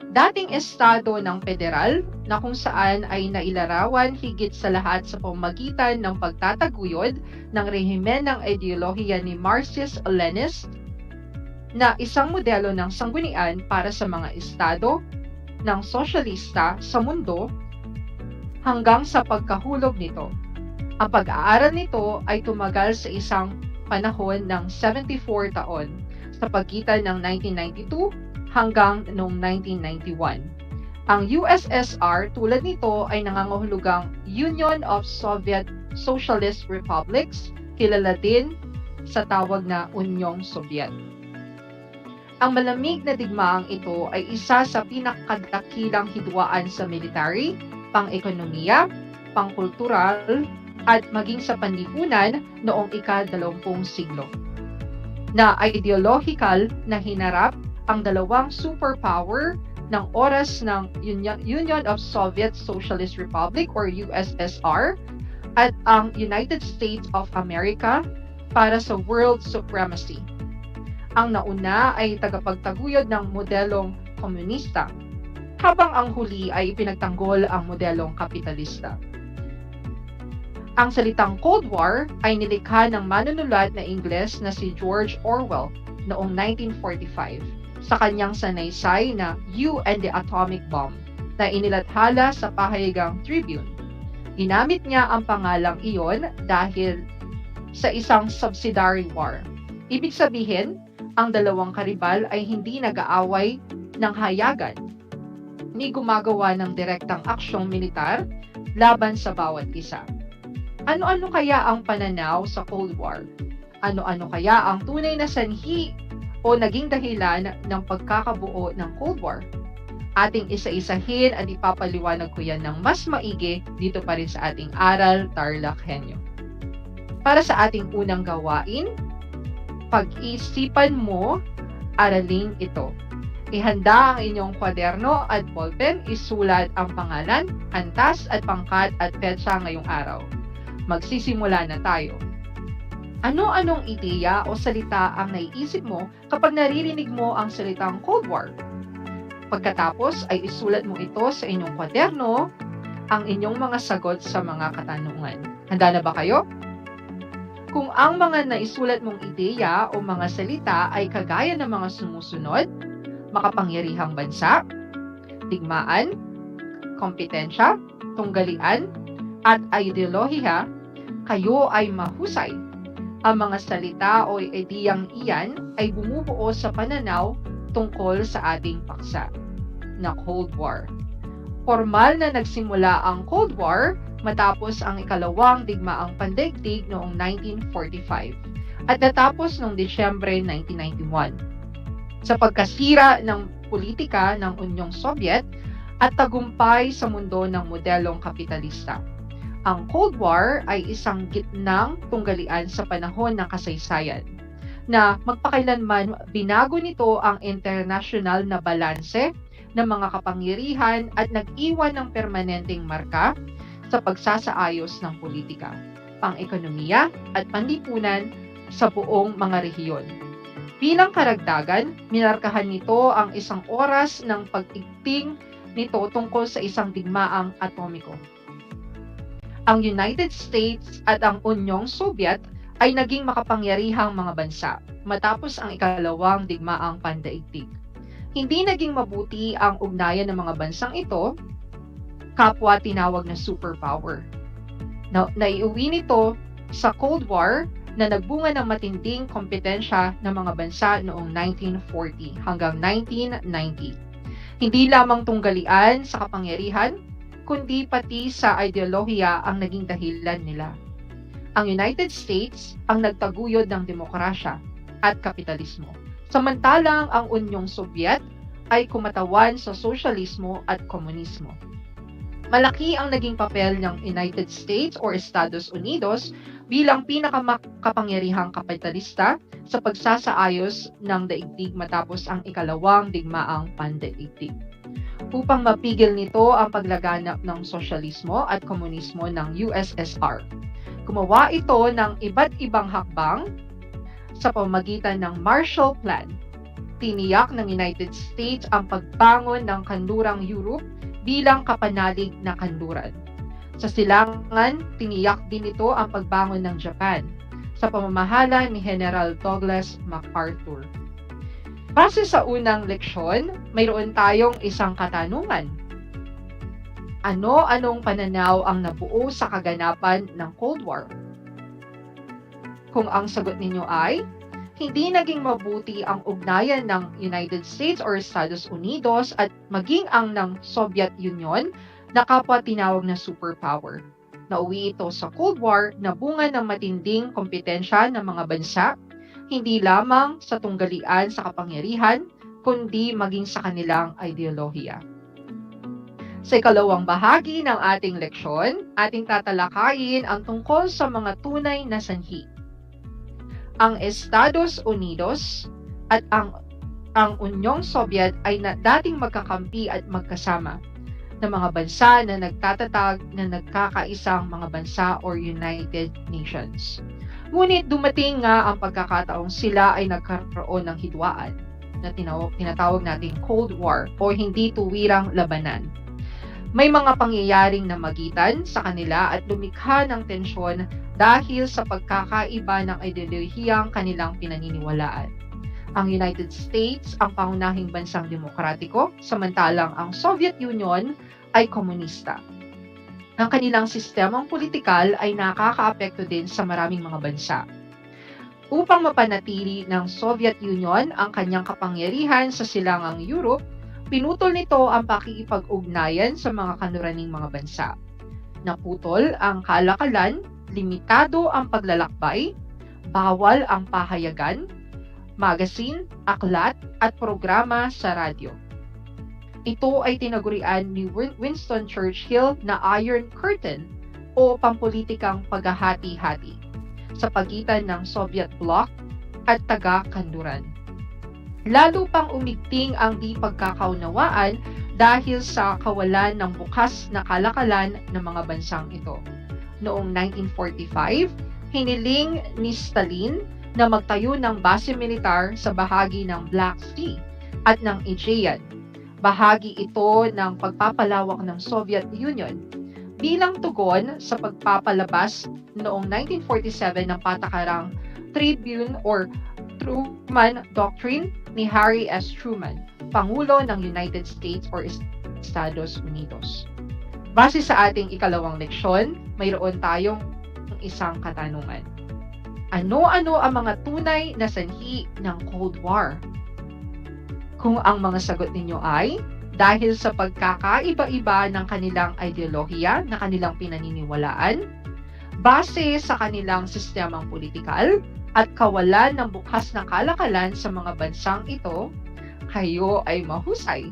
Dating estado ng federal na kung saan ay nailarawan higit sa lahat sa pamamagitan ng pagtataguyod ng rehimen ng ideolohiya ni Marxist-Leninist na isang modelo ng sanggunian para sa mga estado ng sosyalista sa mundo hanggang sa pagkahulog nito. Ang pag-aaral nito ay tumagal sa isang panahon ng 74 taon sa pagitan ng 1992 hanggang noong 1991. Ang USSR tulad nito ay nangangahulugang Union of Soviet Socialist Republics, kilala din sa tawag na Unyong Soviet. Ang malamig na digmaang ito ay isa sa pinakadakilang hidwaan sa military, pang-ekonomiya, pang-kultural, at maging sa panlipunan noong ika-20 siglo. Na ideological na hinarap ang dalawang superpower ng oras ng Union of Soviet Socialist Republic or USSR at ang United States of America para sa world supremacy. Ang nauna ay tagapagtaguyod ng modelong komunista, habang ang huli ay pinagtanggol ang modelong kapitalista. Ang salitang Cold War ay nilikha ng manunulat na Ingles na si George Orwell noong 1945 sa kanyang sanaysay na You and the Atomic Bomb na inilathala sa pahayagang Tribune. Ginamit niya ang pangalang iyon dahil sa isang subsidiary war. Ibig sabihin, ang dalawang karibal ay hindi nag-aaway ng hayagan, ni gumagawa ng direktang aksyong militar laban sa bawat isa. Ano-ano kaya ang pananaw sa Cold War? Ano-ano kaya ang tunay na sanhi o naging dahilan ng pagkakabuo ng Cold War? Ating isa-isahin at ipapaliwanag ko yan ng mas maigi dito pa rin sa ating Aral TarlakHenyo. Para sa ating unang gawain, pag-isipan mo, aralin ito. Ihanda ang inyong kwaderno at ballpen, isulat ang pangalan, antas at pangkat at petsa ngayong araw. Magsisimula na tayo. Ano-anong ideya o salita ang naiisip mo kapag naririnig mo ang salitang Cold War? Pagkatapos ay isulat mo ito sa inyong kwaderno, ang inyong mga sagot sa mga katanungan. Handa na ba kayo? Kung ang mga naisulat mong ideya o mga salita ay kagaya ng mga sumusunod, makapangyarihang bansa, digmaan, kompetensya, tunggalian, at ideolohiya, kayo ay mahusay. Ang mga salita o ideyang iyan ay bumubuo sa pananaw tungkol sa ating paksa na Cold War. Formal na nagsimula ang Cold War matapos ang ikalawang digmaang pandaigdig noong 1945 at natapos noong Disyembre 1991. Sa pagkasira ng politika ng Unyong Soviet at tagumpay sa mundo ng modelong kapitalista. Ang Cold War ay isang gitnang tunggalian sa panahon ng kasaysayan na magpakailanman binago nito ang international na balanse ng mga kapangyarihan at nag-iwan ng permanenteng marka sa pagsasaayos ng politika, pang-ekonomiya at panlipunan sa buong mga rehiyon. Bilang karagdagan, minarkahan nito ang isang oras ng pagtigting nito tungkol sa isang digmaang atomiko. Ang United States at ang Unyong Soviet ay naging makapangyarihang mga bansa matapos ang ikalawang digmaang pandaigdig. Hindi naging mabuti ang ugnayan ng mga bansang ito, kapwa tinawag na superpower. Naiuwi nito sa Cold War na nagbunga ng matinding kompetensya ng mga bansa noong 1940 hanggang 1990. Hindi lamang tunggalian sa kapangyarihan, kundi pati sa ideolohiya ang naging dahilan nila. Ang United States ang nagtaguyod ng demokrasya at kapitalismo, samantalang ang Unyong Soviet ay kumatawan sa sosyalismo at komunismo. Malaki ang naging papel ng United States or Estados Unidos bilang pinakamakapangyarihang kapitalista sa pagsasaayos ng daigdig matapos ang ikalawang digmaang pandaigdig. Upang mapigil nito ang paglaganap ng sosyalismo at komunismo ng USSR, gumawa ito ng iba't ibang hakbang sa pamamagitan ng Marshall Plan. Tiniyak ng United States ang pagbangon ng kanlurang Europe bilang kapanalig na kanluran. Sa silangan, tiniyak din ito ang pagbangon ng Japan sa pamamahala ni General Douglas MacArthur. Base sa unang leksyon, mayroon tayong isang katanungan. Ano-anong pananaw ang nabuo sa kaganapan ng Cold War? Kung ang sagot ninyo ay, hindi naging mabuti ang ugnayan ng United States or Estados Unidos at maging ang ng Soviet Union na kapwa tinawag na superpower. Nauwi ito sa Cold War na bunga ng matinding kompetensya ng mga bansa, hindi lamang sa tunggalian sa kapangyarihan, kundi maging sa kanilang ideolohiya. Sa ikalawang bahagi ng ating leksyon, ating tatalakayin ang tungkol sa mga tunay na sanhi. Ang Estados Unidos at ang Unyong Soviet ay dating magkakampi at magkasama na mga bansa na nagtatatag na nagkakaisang mga bansa or United Nations. Ngunit dumating nga ang pagkakataong sila ay nagkaroon ng hidwaan na tinatawag nating Cold War o hindi tuwirang labanan. May mga pangyayaring namagitan sa kanila at lumikha ng tensyon dahil sa pagkakaiba ng ideolohiyang kanilang pinaniniwalaan. Ang United States ang pangunahing bansang demokratiko, samantalang ang Soviet Union ay komunista. Ang kanilang sistemang politikal ay nakakaapekto din sa maraming mga bansa. Upang mapanatili ng Soviet Union ang kanyang kapangyarihan sa silangang Europe, pinutol nito ang pakikipag-ugnayan sa mga kanluraning mga bansa. Naputol ang kalakalan, limitado ang paglalakbay, bawal ang pahayagan, magazine, aklat at programa sa radyo. Ito ay tinagurian ni Winston Churchill na Iron Curtain o pampulitikang paghahati-hati sa pagitan ng Soviet Bloc at taga-kanluran. Lalo pang umigting ang di pagkakaunawaan dahil sa kawalan ng bukas na kalakalan ng mga bansang ito. Noong 1945, hiniling ni Stalin na magtayo ng base militar sa bahagi ng Black Sea at ng Aegean. Bahagi ito ng pagpapalawak ng Soviet Union bilang tugon sa pagpapalabas noong 1947 ng patakarang Tribune or Truman Doctrine ni Harry S. Truman, Pangulo ng United States or Estados Unidos. Base sa ating ikalawang leksyon, mayroon tayong isang katanungan. Ano-ano ang mga tunay na sanhi ng Cold War? Kung ang mga sagot ninyo ay dahil sa pagkakaiba-iba ng kanilang ideolohiya na kanilang pinaniniwalaan, base sa kanilang sistemang politikal at kawalan ng bukas na kalakalan sa mga bansang ito, kayo ay mahusay.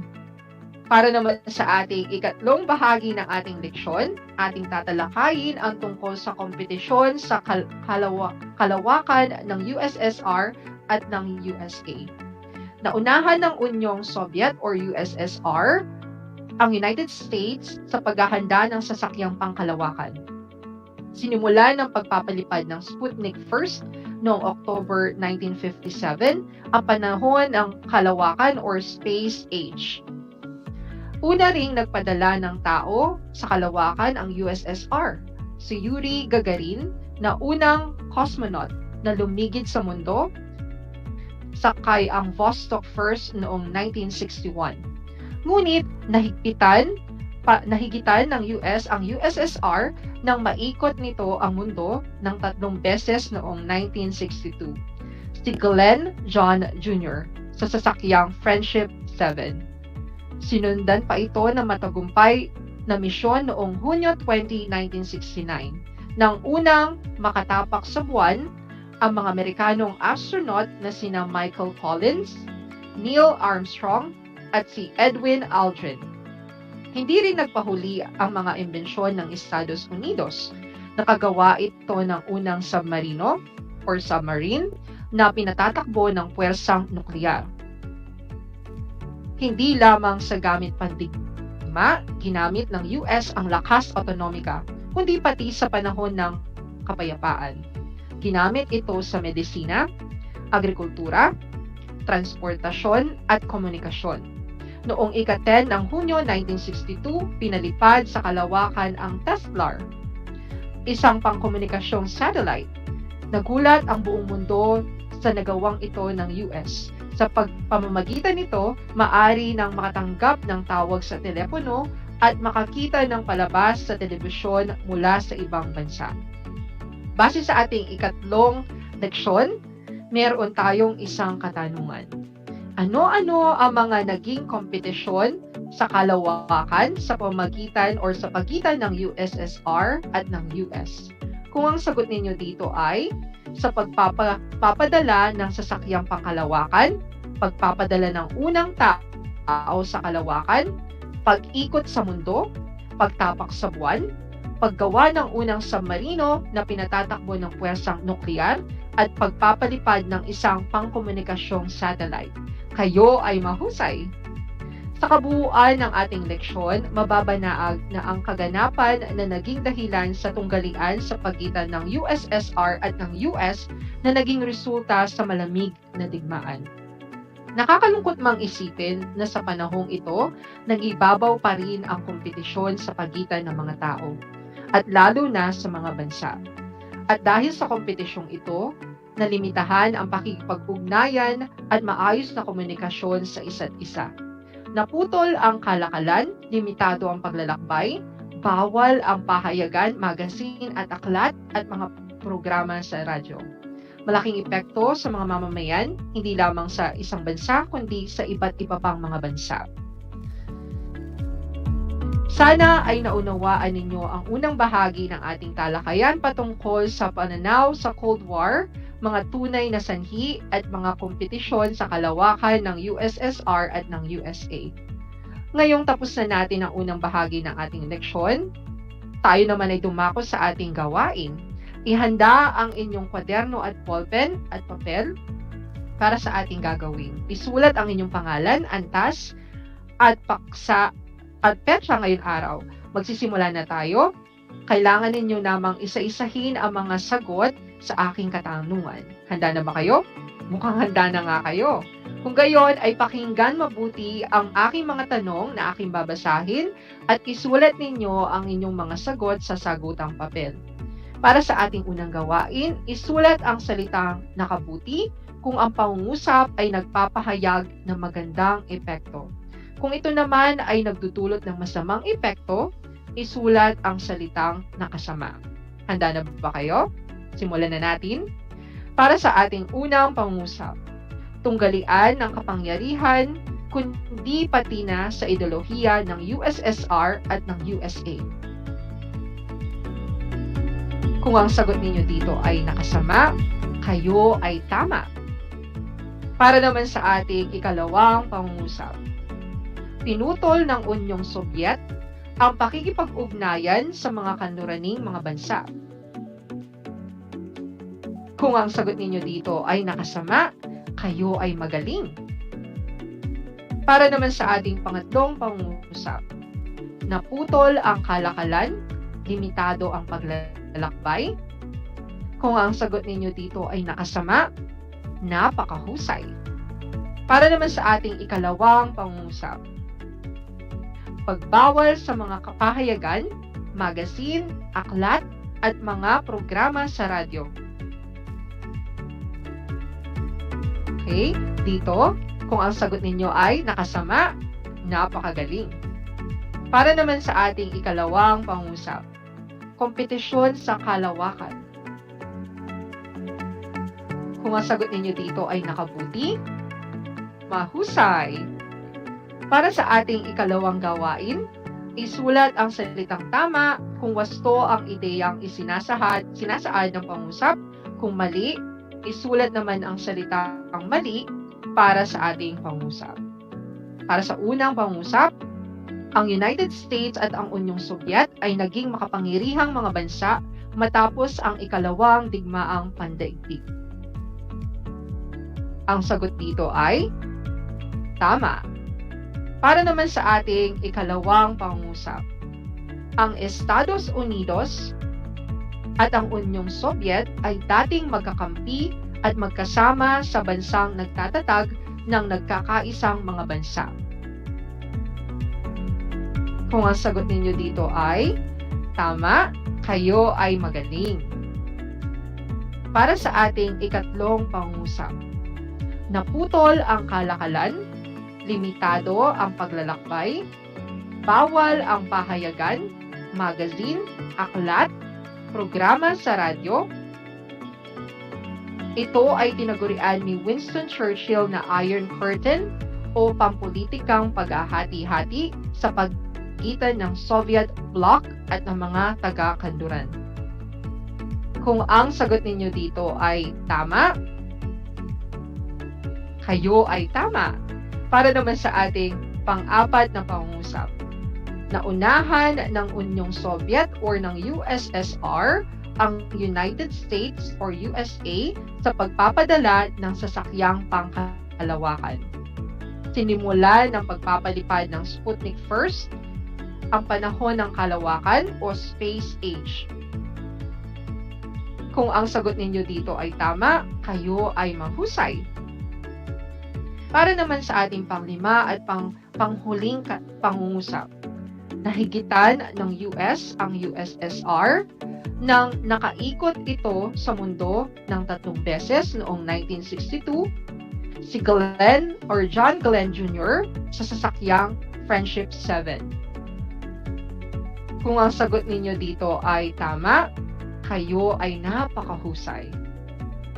Para naman sa ating ikatlong bahagi ng ating leksyon, ating tatalakayin ang tungkol sa kompetisyon sa kalawakan ng USSR at ng USA. Naunahan ng Unyong Soviet or USSR ang United States sa paghahanda ng sasakyang pangkalawakan. Sinimula ng pagpapalipad ng Sputnik 1 noong October 1957 ang panahon ng kalawakan or space age. Una ring nagpadala ng tao sa kalawakan ang USSR, si Yuri Gagarin na unang cosmonaut na lumigid sa mundo, sakay ang Vostok 1 noong 1961. Ngunit nahigitan ng US ang USSR nang maikot nito ang mundo ng 3 beses noong 1962. Si Glenn John Jr. sa sasakyang Friendship 7. Sinundan pa ito ng matagumpay na misyon noong Hunyo 20, 1969 nang unang makatapak sa buwan ang mga Amerikanong astronaut na sina Michael Collins, Neil Armstrong at si Edwin Aldrin. Hindi rin nagpahuli ang mga imbensyon ng Estados Unidos. Nakagawa ito ng unang submarino or submarine na pinatatakbo ng puwersang nuklear. Hindi lamang sa gamit pandigma, ginamit ng US ang lakas autonomika, kundi pati sa panahon ng kapayapaan. Ginamit ito sa medisina, agrikultura, transportasyon at komunikasyon. Noong ika-10 ng Hunyo 1962, pinalipad sa kalawakan ang TESLAR, isang pangkomunikasyong satellite. Nagulat ang buong mundo sa nagawang ito ng US. Sa pamamagitan nito, maaari nang makatanggap ng tawag sa telepono at makakita ng palabas sa telebisyon mula sa ibang bansa. Base sa ating ikatlong leksyon, meron tayong isang katanungan. Ano-ano ang mga naging kompetisyon sa kalawakan sa pagitan ng USSR at ng US? Kung ang sagot ninyo dito ay sa pagpapadala ng sasakyang pangkalawakan, pagpapadala ng unang tao sa kalawakan, pag-ikot sa mundo, pagtapak sa buwan, paggawa ng unang submarino na pinatatakbo ng puwersang nuklear, at pagpapalipad ng isang pangkomunikasyong satellite. Kayo ay mahusay. Sa kabuuan ng ating leksyon, mababanaag na ang kaganapan na naging dahilan sa tunggalian sa pagitan ng USSR at ng US na naging resulta sa malamig na digmaan. Nakakalungkot mang isipin na sa panahong ito, nagibabaw pa rin ang kompetisyon sa pagitan ng mga tao, at lalo na sa mga bansa. At dahil sa kompetisyong ito, nalimitahan ang pakikipag-ugnayan at maayos na komunikasyon sa isa't isa. Naputol ang kalakalan, limitado ang paglalakbay, bawal ang pahayagan, magazine at aklat at mga programa sa radyo. Malaking epekto sa mga mamamayan, hindi lamang sa isang bansa, kundi sa iba't iba pang mga bansa. Sana ay naunawaan ninyo ang unang bahagi ng ating talakayan patungkol sa pananaw sa Cold War, mga tunay na sanhi at mga kompetisyon sa kalawakan ng USSR at ng USA. Ngayong tapos na natin ang unang bahagi ng ating leksyon, tayo naman ay dumako sa ating gawain. Ihanda ang inyong kwaderno at ballpen at papel para sa ating gagawin. Isulat ang inyong pangalan, antas, at paksa at petsa ngayong araw. Magsisimula na tayo. Kailangan ninyo namang isa-isahin ang mga sagot sa aking katanungan. Handa na ba kayo? Mukhang handa na nga kayo. Kung gayon ay pakinggan mabuti ang aking mga tanong na aking babasahin at isulat ninyo ang inyong mga sagot sa sagutang papel. Para sa ating unang gawain, isulat ang salitang nakabuti kung ang pangungusap ay nagpapahayag ng magandang epekto. Kung ito naman ay nagdudulot ng masamang epekto, isulat ang salitang nakasama. Handa na ba kayo? Simulan na natin. Para sa ating unang pangungusap, tunggalian ng kapangyarihan kundi pati na sa ideolohiya ng USSR at ng USA. Kung ang sagot ninyo dito ay nakasama, kayo ay tama. Para naman sa ating ikalawang pangungusap, pinutol ng Unyong Sobyet ang pakikipag-ugnayan sa mga kanluraning mga bansa. Kung ang sagot ninyo dito ay nakasama, kayo ay magaling. Para naman sa ating pangatlong pangungusap, Naputol ang kalakalan, limitado ang paglalakbay. Kung ang sagot ninyo dito ay nakasama, napakahusay. Para naman sa ating ikalawang pangungusap. Pagbawal sa mga kapahayagan, magazine, aklat, at mga programa sa radyo. Okay, dito, kung ang sagot ninyo ay nakasama, napakagaling. Para naman sa ating ikalawang pangungusap. Kompetisyon sa kalawakan. Kung ang sagot ninyo dito ay nakabuti, mahusay. Para sa ating ikalawang gawain, isulat ang salitang tama kung wasto ang ideyang sinasaad ng pangusap. Kung mali, isulat naman ang salitang mali para sa ating pangusap. Para sa unang pangusap, ang United States at ang Unyong Sobyet ay naging makapangyarihang mga bansa matapos ang ikalawang digmaang pandaigdig. Ang sagot dito ay tama. Para naman sa ating ikalawang pangungusap, ang Estados Unidos at ang Unyong Sobyet ay dating magkakampi at magkasama sa bansang nagtatatag ng nagkakaisang mga bansa. Kung ang sagot ninyo dito ay tama, kayo ay magaling. Para sa ating ikatlong pangungusap, naputol ang kalakalan, limitado ang paglalakbay, bawal ang pahayagan, magazine, aklat, programa sa radyo. Ito ay tinagurian ni Winston Churchill na Iron Curtain o pampulitikang paghahati-hati sa pagitan ng Soviet bloc at ng mga taga-kanluran. Kung ang sagot ninyo dito ay tama, kayo ay tama. Para naman sa ating pang-apat na pangungusap. Naunahan ng Unyong Sobyet or ng USSR ang United States or USA sa pagpapadala ng sasakyang pangkalawakan. Sinimula ng pagpapalipad ng Sputnik First ang panahon ng kalawakan o Space Age. Kung ang sagot ninyo dito ay tama, kayo ay mahusay. Para naman sa ating panglima at panghuling pangungusap, nahigitan ng US ang USSR nang nakaikot ito sa mundo ng 3 beses noong 1962, si John Glenn Jr. sa sasakyang Friendship 7. Kung ang sagot ninyo dito ay tama, kayo ay napakahusay.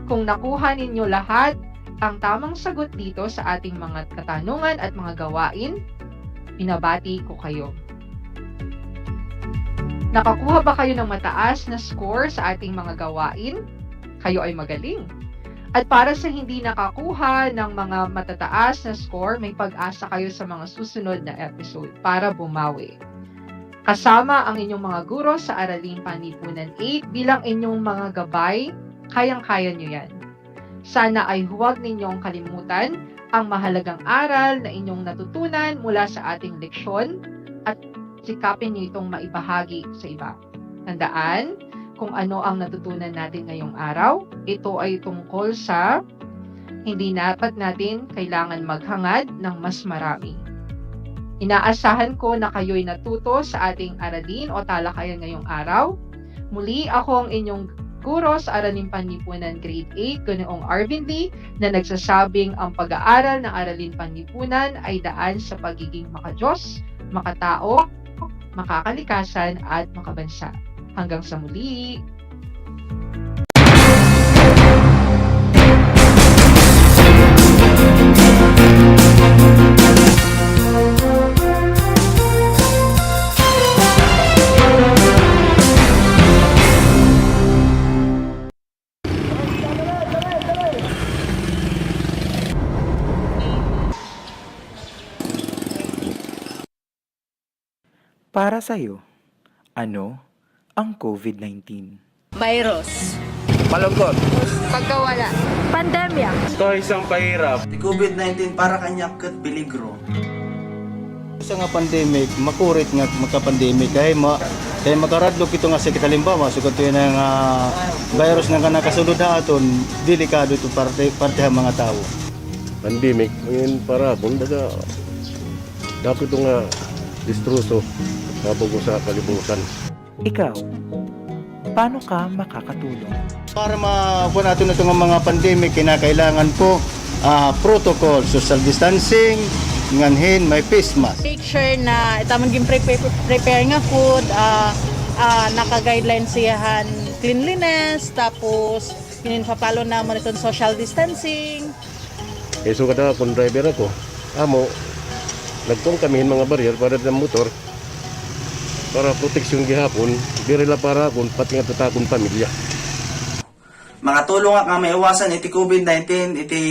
Kung nakuha ninyo lahat ang tamang sagot dito sa ating mga katanungan at mga gawain, binabati ko kayo. Nakakuha ba kayo ng mataas na score sa ating mga gawain? Kayo ay magaling. At para sa hindi nakakuha ng mga matataas na score, may pag-asa kayo sa mga susunod na episode para bumawi. Kasama ang inyong mga guro sa Araling Panlipunan 8 bilang inyong mga gabay, kayang-kaya nyo yan. Sana ay huwag ninyong kalimutan ang mahalagang aral na inyong natutunan mula sa ating leksyon at sikapin niyo itong maibahagi sa iba. Tandaan kung ano ang natutunan natin ngayong araw. Ito ay tungkol sa hindi dapat natin kailangan maghangad ng mas marami. Inaasahan ko na kayo'y natuto sa ating aralin o talakayan ngayong araw. Muli ako ang inyong guro sa Araling Panlipunan Grade 8, Ganoong Arvin Lee, na nagsasabing ang pag-aaral ng Araling Panlipunan ay daan sa pagiging makadiyos, makatao, makakalikasan at makabansa. Hanggang sa muli! Para sa'yo, ano ang COVID-19? Virus. Malungkot. Pagkawala. Pandemya. Ito isang pahirap. Si COVID-19 para kanyang kat peligro. Sa nga pandemic, makurit nga magka-pandemic kay makaradlok ito nga sakit halimbawa sugod ito ng virus nga nakasulod na aton, delikado ito parte ang mga tao. Pandemic, ngayon para bundaga dapat ito nga distruso habang sa kalibutan. Ikaw, paano ka makakatulong? Para makuha natin ito nga mga pandemic, kinakailangan po protocol, social distancing, nganhin may face mask. Make sure na itamang prepare nga food, naka-guidelines siyahan cleanliness, tapos pinapalo na mo itong social distancing. So kada kung driver ako, amo, nagtong kami mga barrier para sa motor, para proteksyon gihapon, birila para akong pati nga tatakong pamilya. Makatulong nga maiwasan iti COVID-19, iti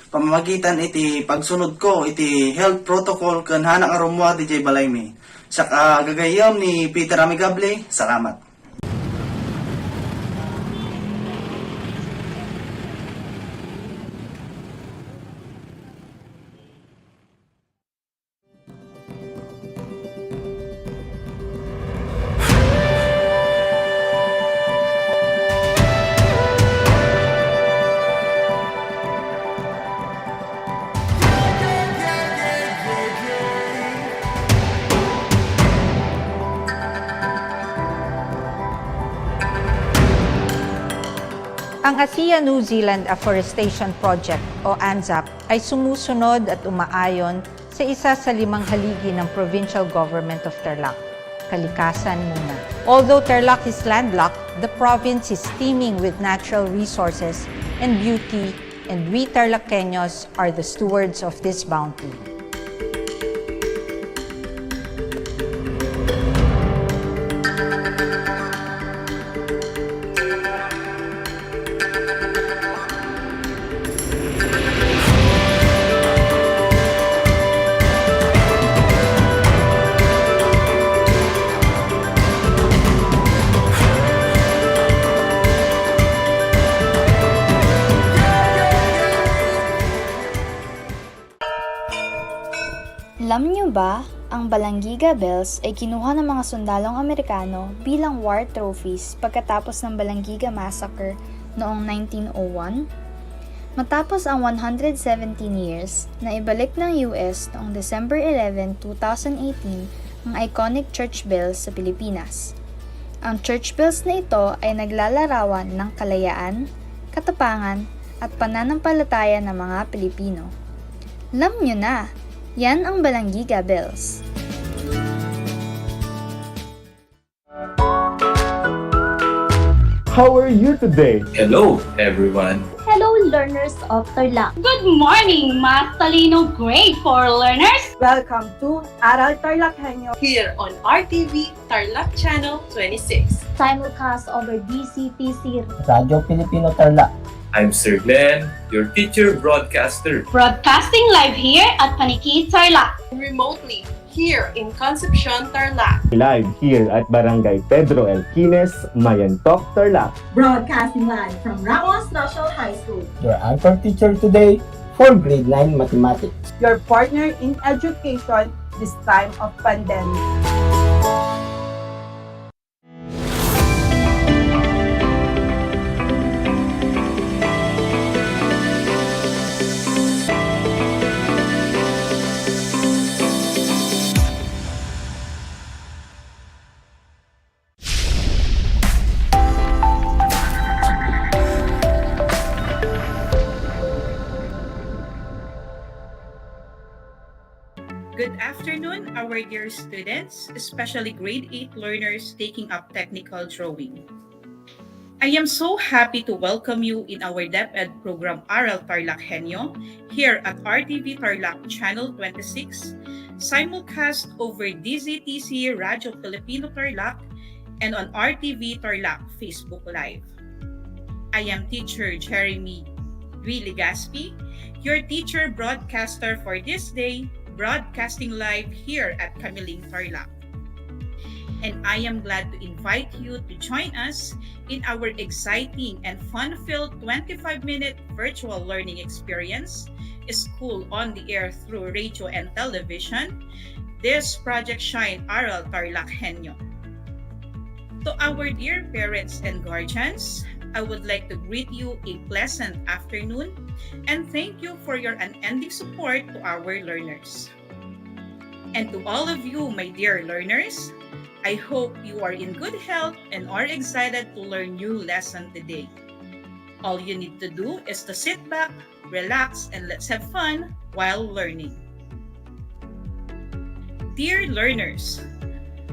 pamamagitan iti pagsunod ko, iti health protocol kan hanak arumwa DJ Balaymi. Sa gagayam ni Peter Amigable, salamat. Ang ASEAN New Zealand Afforestation Project o ANZAP ay sumusunod at umaayon sa isa sa 5 haligi ng Provincial Government of Tarlac, kalikasan muna. Although Tarlac is landlocked, the province is teeming with natural resources and beauty, and we TarlakHenyos are the stewards of this bounty. Alam niyo ba, ang Balanggiga Bells ay kinuha ng mga sundalong Amerikano bilang war trophies pagkatapos ng Balanggiga Massacre noong 1901? Matapos ang 117 years, na ibalik ng US noong December 11, 2018 ang iconic church bells sa Pilipinas. Ang church bells na ito ay naglalarawan ng kalayaan, katapangan at pananampalataya ng mga Pilipino. Alam niyo na! Yan ang Balanggiga Bells. How are you today? Hello, everyone. Hello, learners of Tarlac. Good morning, Math Talino Grade 4 learners! Welcome to Aral TarlakHenyo here on RTV Tarlac Channel 26. Simulcast over DCTC Radio Filipino Tarlac. I'm Sir Glenn, your teacher broadcaster. Broadcasting live here at Paniki Tarlac. Remotely here in Concepcion, Tarlac. Live here at Barangay Pedro Elquines, Mayantok, Tarlac. Broadcasting live from Ramos National High School. Your anchor teacher today for grade 9 mathematics. your partner in education this time of pandemic. Good afternoon, our dear students, especially grade 8 learners taking up technical drawing. I am so happy to welcome you in our DEPED program Aral TarlakHenyo here at RTV Tarlac Channel 26, simulcast over DZTC Radio Filipino Tarlac and on RTV Tarlac Facebook Live. I am teacher Jeremy Legaspi, your teacher broadcaster for this day, broadcasting live here at Camiling Tarlac. And I am glad to invite you to join us in our exciting and fun-filled 25-minute virtual learning experience, School on the Air through radio and television, this Project Shine Aral TarlakHenyo. To our dear parents and guardians, I would like to greet you a pleasant afternoon and thank you for your unending support to our learners. And to all of you, my dear learners, I hope you are in good health and are excited to learn new lesson today. All you need to do is to sit back, relax, and let's have fun while learning. Dear learners,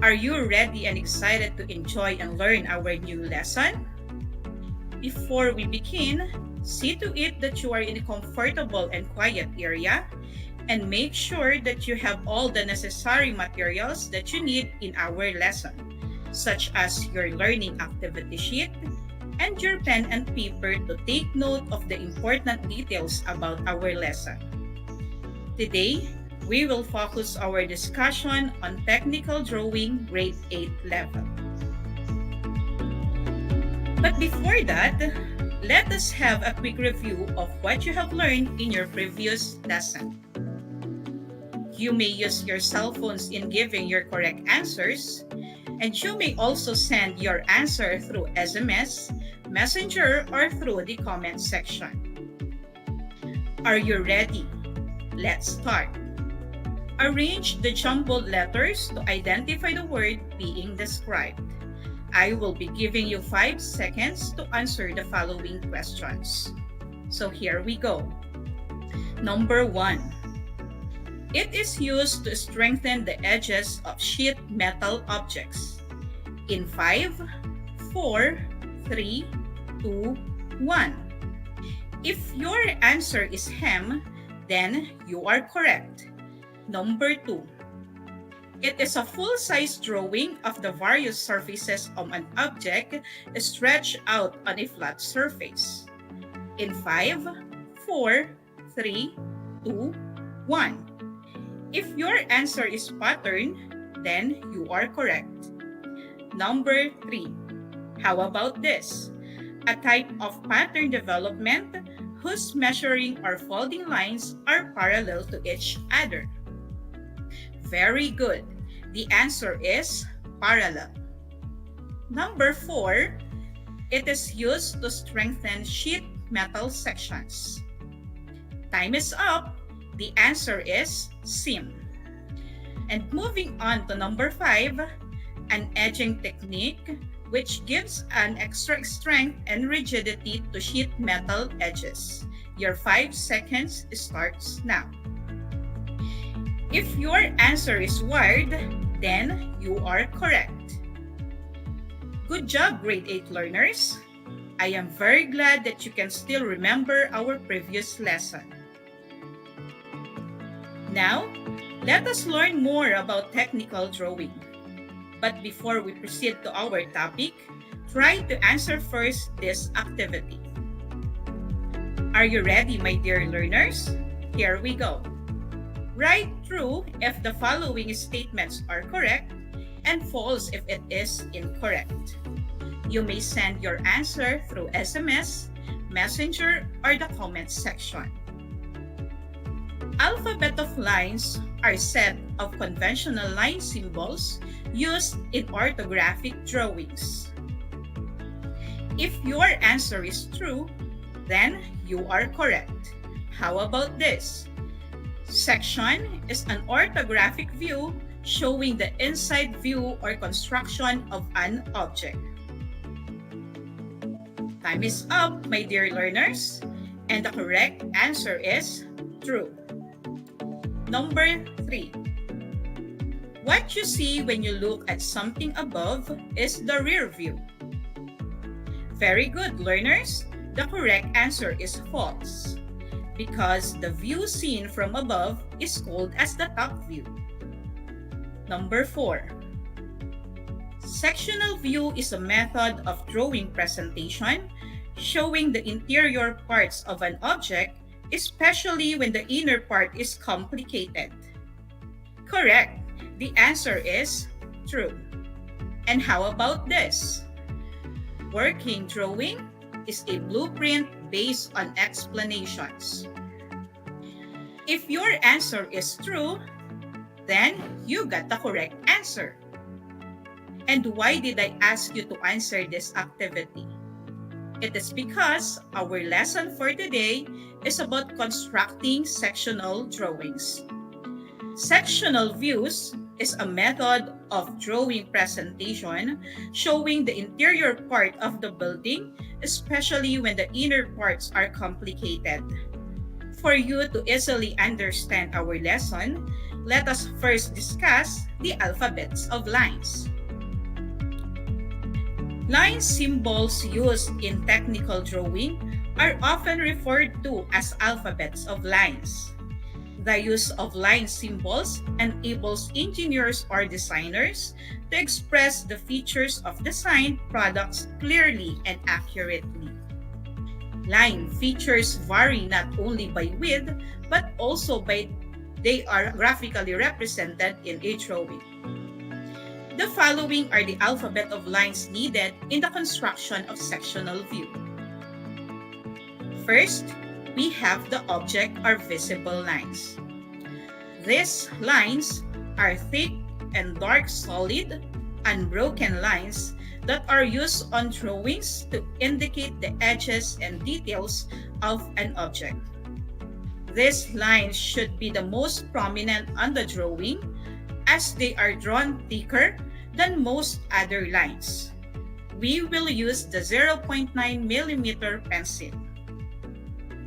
are you ready and excited to enjoy and learn our new lesson? Before we begin, see to it that you are in a comfortable and quiet area and make sure that you have all the necessary materials that you need in our lesson, such as your learning activity sheet and your pen and paper to take note of the important details about our lesson. Today, we will focus our discussion on technical drawing grade 8 level. But before that, let us have a quick review of what you have learned in your previous lesson. You may use your cell phones in giving your correct answers, and you may also send your answer through SMS, Messenger, or through the comment section. Are you ready? Let's start. Arrange the jumbled letters to identify the word being described. I will be giving you 5 seconds to answer the following questions. So here we go. Number 1. It is used to strengthen the edges of sheet metal objects. In 5, 4, 3, 2, 1. If your answer is hem, then you are correct. Number 2. It is a full-size drawing of the various surfaces of an object stretched out on a flat surface. In 5, 4, 3, 2, 1. If your answer is pattern, then you are correct. Number 3. How about this? A type of pattern development whose measuring or folding lines are parallel to each other. Very good. The answer is parallel. Number 4. It is used to strengthen sheet metal sections. Time is up. The answer is seam. And moving on to number 5, an edging technique which gives an extra strength and rigidity to sheet metal edges. Your 5 seconds starts now. If your answer is wired, then you are correct. Good job, grade 8 learners. I am very glad that you can still remember our previous lesson. Now, let us learn more about technical drawing. But before we proceed to our topic, try to answer first this activity. Are you ready, my dear learners? Here we go. Write true if the following statements are correct and false if it is incorrect. You may send your answer through SMS, Messenger, or the comment section. Alphabet of lines are a set of conventional line symbols used in orthographic drawings. If your answer is true, then you are correct. How about this? Section is an orthographic view showing the inside view or construction of an object. Time is up, my dear learners, and the correct answer is true. Number 3. What you see when you look at something above is the rear view. Very good, learners. The correct answer is false, because the view seen from above is called as the top view. Number 4. Sectional view is a method of drawing presentation showing the interior parts of an object, especially when the inner part is complicated. Correct. The answer is true. And how about this? Working drawing is a blueprint based on explanations. If your answer is true, then you got the correct answer. And why did I ask you to answer this activity? It is because our lesson for today is about constructing sectional drawings. Sectional views is a method of drawing presentation showing the interior part of the building, especially when the inner parts are complicated. For you to easily understand our lesson, let us first discuss the alphabets of lines. Line symbols used in technical drawing are often referred to as alphabets of lines. The use of line symbols enables engineers or designers to express the features of designed products clearly and accurately. Line features vary not only by width, but also by they are graphically represented in a drawing. The following are the alphabet of lines needed in the construction of sectional view. First, we have the object or visible lines. These lines are thick and dark solid, unbroken lines that are used on drawings to indicate the edges and details of an object. These lines should be the most prominent on the drawing as they are drawn thicker than most other lines. We will use the 0.9mm pencil.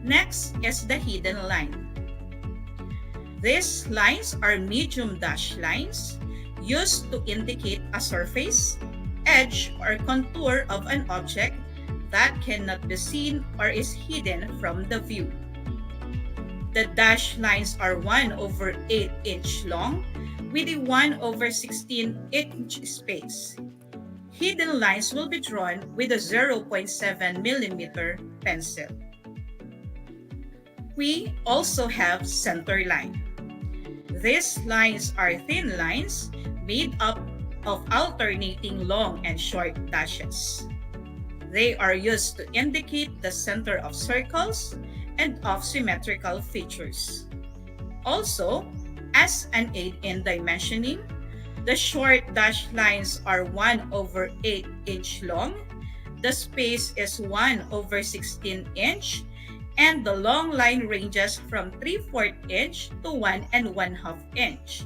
Next is the hidden line. These lines are medium dash lines used to indicate a surface, edge, or contour of an object that cannot be seen or is hidden from the view. The dashed lines are 1/8 inch long with a 1/16 inch space. Hidden lines will be drawn with a 0.7mm pencil. We also have center line. These lines are thin lines made up of alternating long and short dashes. They are used to indicate the center of circles and of symmetrical features. Also, as an aid in dimensioning, the short dashed lines are 1/8 inch long, the space is 1/16 inch, and the long line ranges from 3/4 inch to 1 1/2 inch.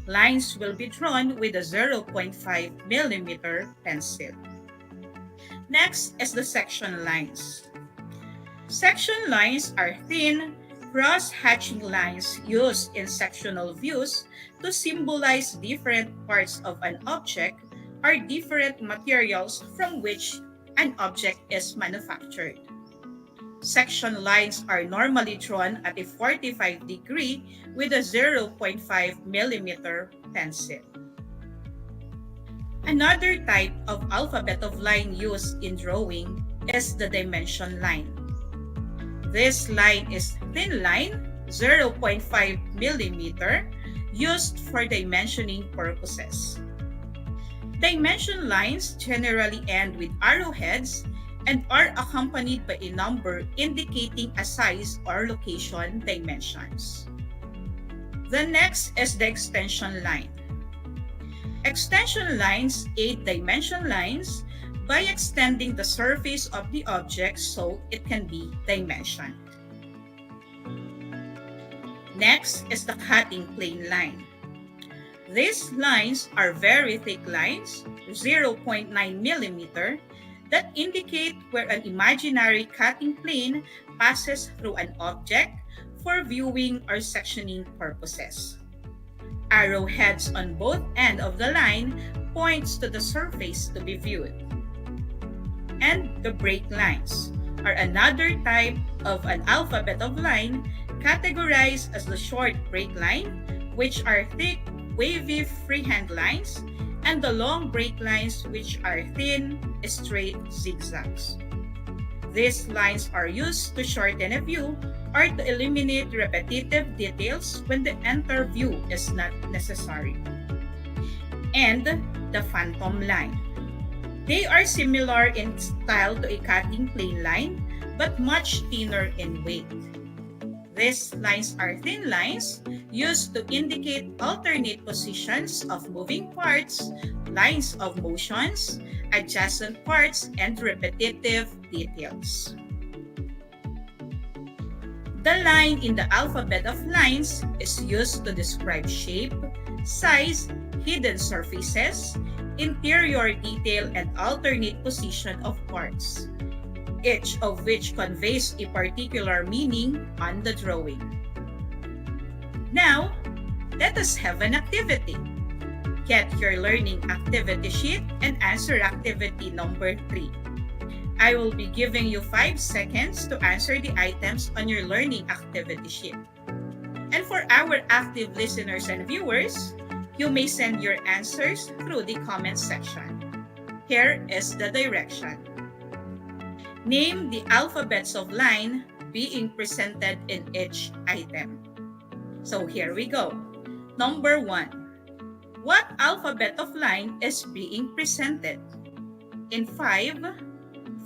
Lines will be drawn with a 0.5mm pencil. Next is the section lines. Section lines are thin, cross-hatching lines used in sectional views to symbolize different parts of an object or different materials from which an object is manufactured. Section lines are normally drawn at a 45 degree with a 0.5mm pencil. Another type of alphabet of line used in drawing is the dimension line. This line is thin line, 0.5mm, used for dimensioning purposes. Dimension lines generally end with arrowheads and are accompanied by a number indicating a size or location dimensions. The next is the extension line. Extension lines aid dimension lines by extending the surface of the object so it can be dimensioned. Next is the cutting plane line. These lines are very thick lines, 0.9mm, that indicate where an imaginary cutting plane passes through an object for viewing or sectioning purposes. Arrowheads on both ends of the line points to the surface to be viewed. And the break lines are another type of an alphabet of line categorized as the short break line, which are thick, wavy freehand lines, and the long break lines, which are thin, straight zigzags. These lines are used to shorten a view or to eliminate repetitive details when the entire view is not necessary. And the phantom line. They are similar in style to a cutting plane line, but much thinner in weight. These lines are thin lines used to indicate alternate positions of moving parts, lines of motions, adjacent parts, and repetitive details. The line in the alphabet of lines is used to describe shape, size, hidden surfaces, interior detail, and alternate position of parts, each of which conveys a particular meaning on the drawing. Now, let us have an activity. Get your learning activity sheet and answer activity number 3. I will be giving you 5 seconds to answer the items on your learning activity sheet. And for our active listeners and viewers, you may send your answers through the comment section. Here is the direction. Name the alphabets of line being presented in each item. So here we go. Number 1. What alphabet of line is being presented? In 5,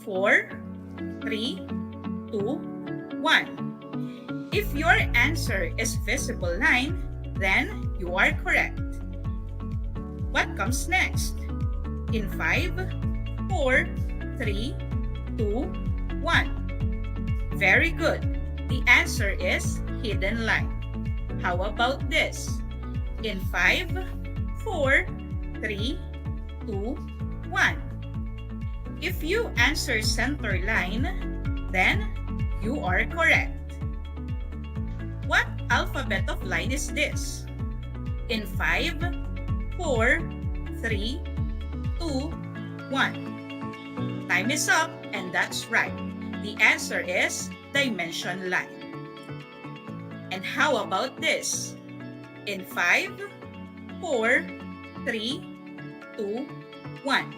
4, 3, 2, 1. If your answer is visible line, then you are correct. What comes next? In 5, 4, 3, 2, 1. Very good. The answer is hidden line. How about this? In 5, 4, 3, 2, 1. If you answer center line, then you are correct. What alphabet of line is this? In 5, 4, 3, 2, 1. Time is up, and that's right. The answer is dimension line. And how about this? In 5, 4, 3, 2, 1.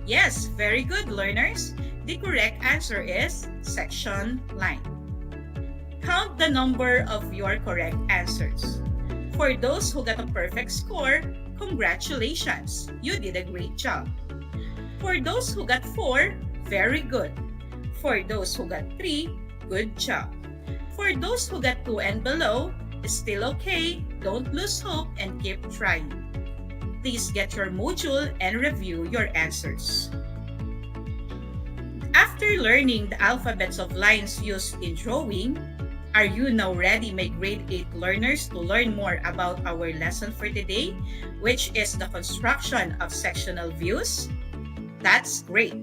Yes, very good, learners. The correct answer is section line. Count the number of your correct answers. For those who got a perfect score, congratulations! You did a great job. For those who got 4, very good. For those who got 3, good job. For those who got 2 and below, still okay, don't lose hope and keep trying. Please get your module and review your answers. After learning the alphabets of lines used in drawing, are you now ready, my grade 8 learners, to learn more about our lesson for today, which is the construction of sectional views? That's great.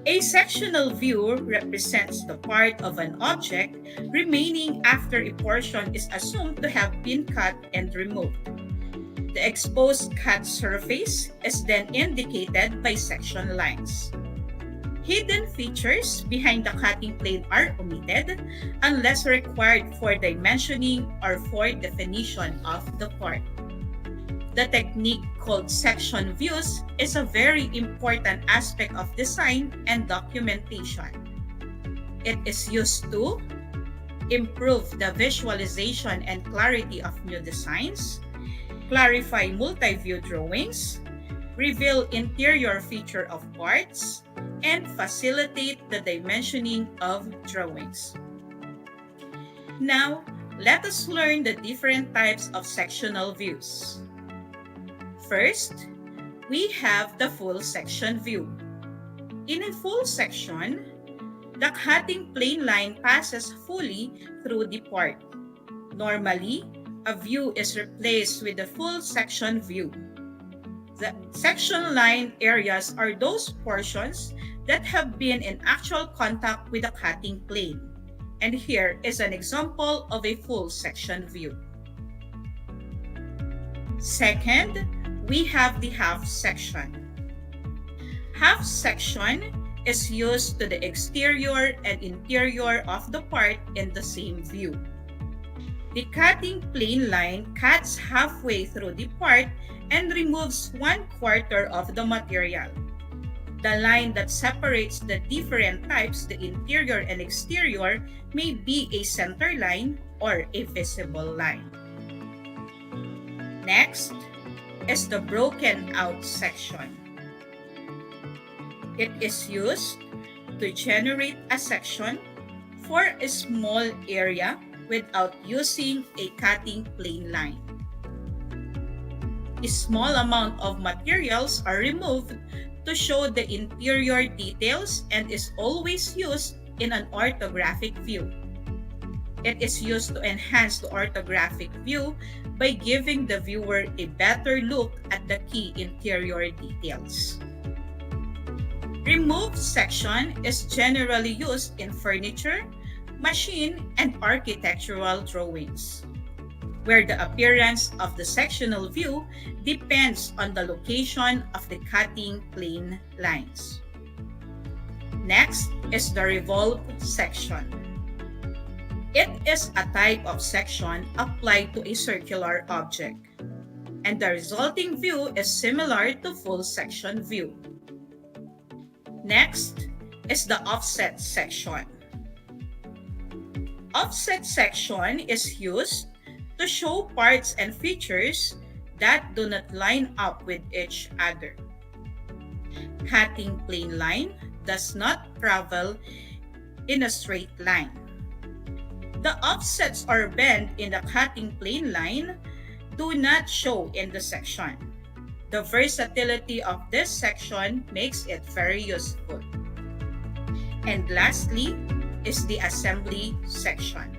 A sectional view represents the part of an object remaining after a portion is assumed to have been cut and removed. The exposed cut surface is then indicated by section lines. Hidden features behind the cutting plane are omitted unless required for dimensioning or for definition of the part. The technique called section views is a very important aspect of design and documentation. It is used to improve the visualization and clarity of new designs, clarify multi-view drawings, reveal interior feature of parts, and facilitate the dimensioning of drawings. Now, let us learn the different types of sectional views. First, we have the full section view. In a full section, the cutting plane line passes fully through the part. Normally, a view is replaced with a full section view. The section line areas are those portions that have been in actual contact with the cutting plane. And here is an example of a full section view. Second, we have the half section. Half section is used to the exterior and interior of the part in the same view. The cutting plane line cuts halfway through the part and removes 1/4 of the material. The line that separates the different types, the interior and exterior, may be a center line or a visible line. Next is the broken out section. It is used to generate a section for a small area without using a cutting plane line. A small amount of materials are removed to show the interior details and is always used in an orthographic view. It is used to enhance the orthographic view by giving the viewer a better look at the key interior details. Remove section is generally used in furniture, machine, and architectural drawings, where the appearance of the sectional view depends on the location of the cutting plane lines. Next is the revolved section. It is a type of section applied to a circular object, and the resulting view is similar to full section view. Next is the offset section. Offset section is used to show parts and features that do not line up with each other. Cutting plane line does not travel in a straight line. The offsets or bend in the cutting plane line do not show in the section. The versatility of this section makes it very useful. And lastly is the assembly section.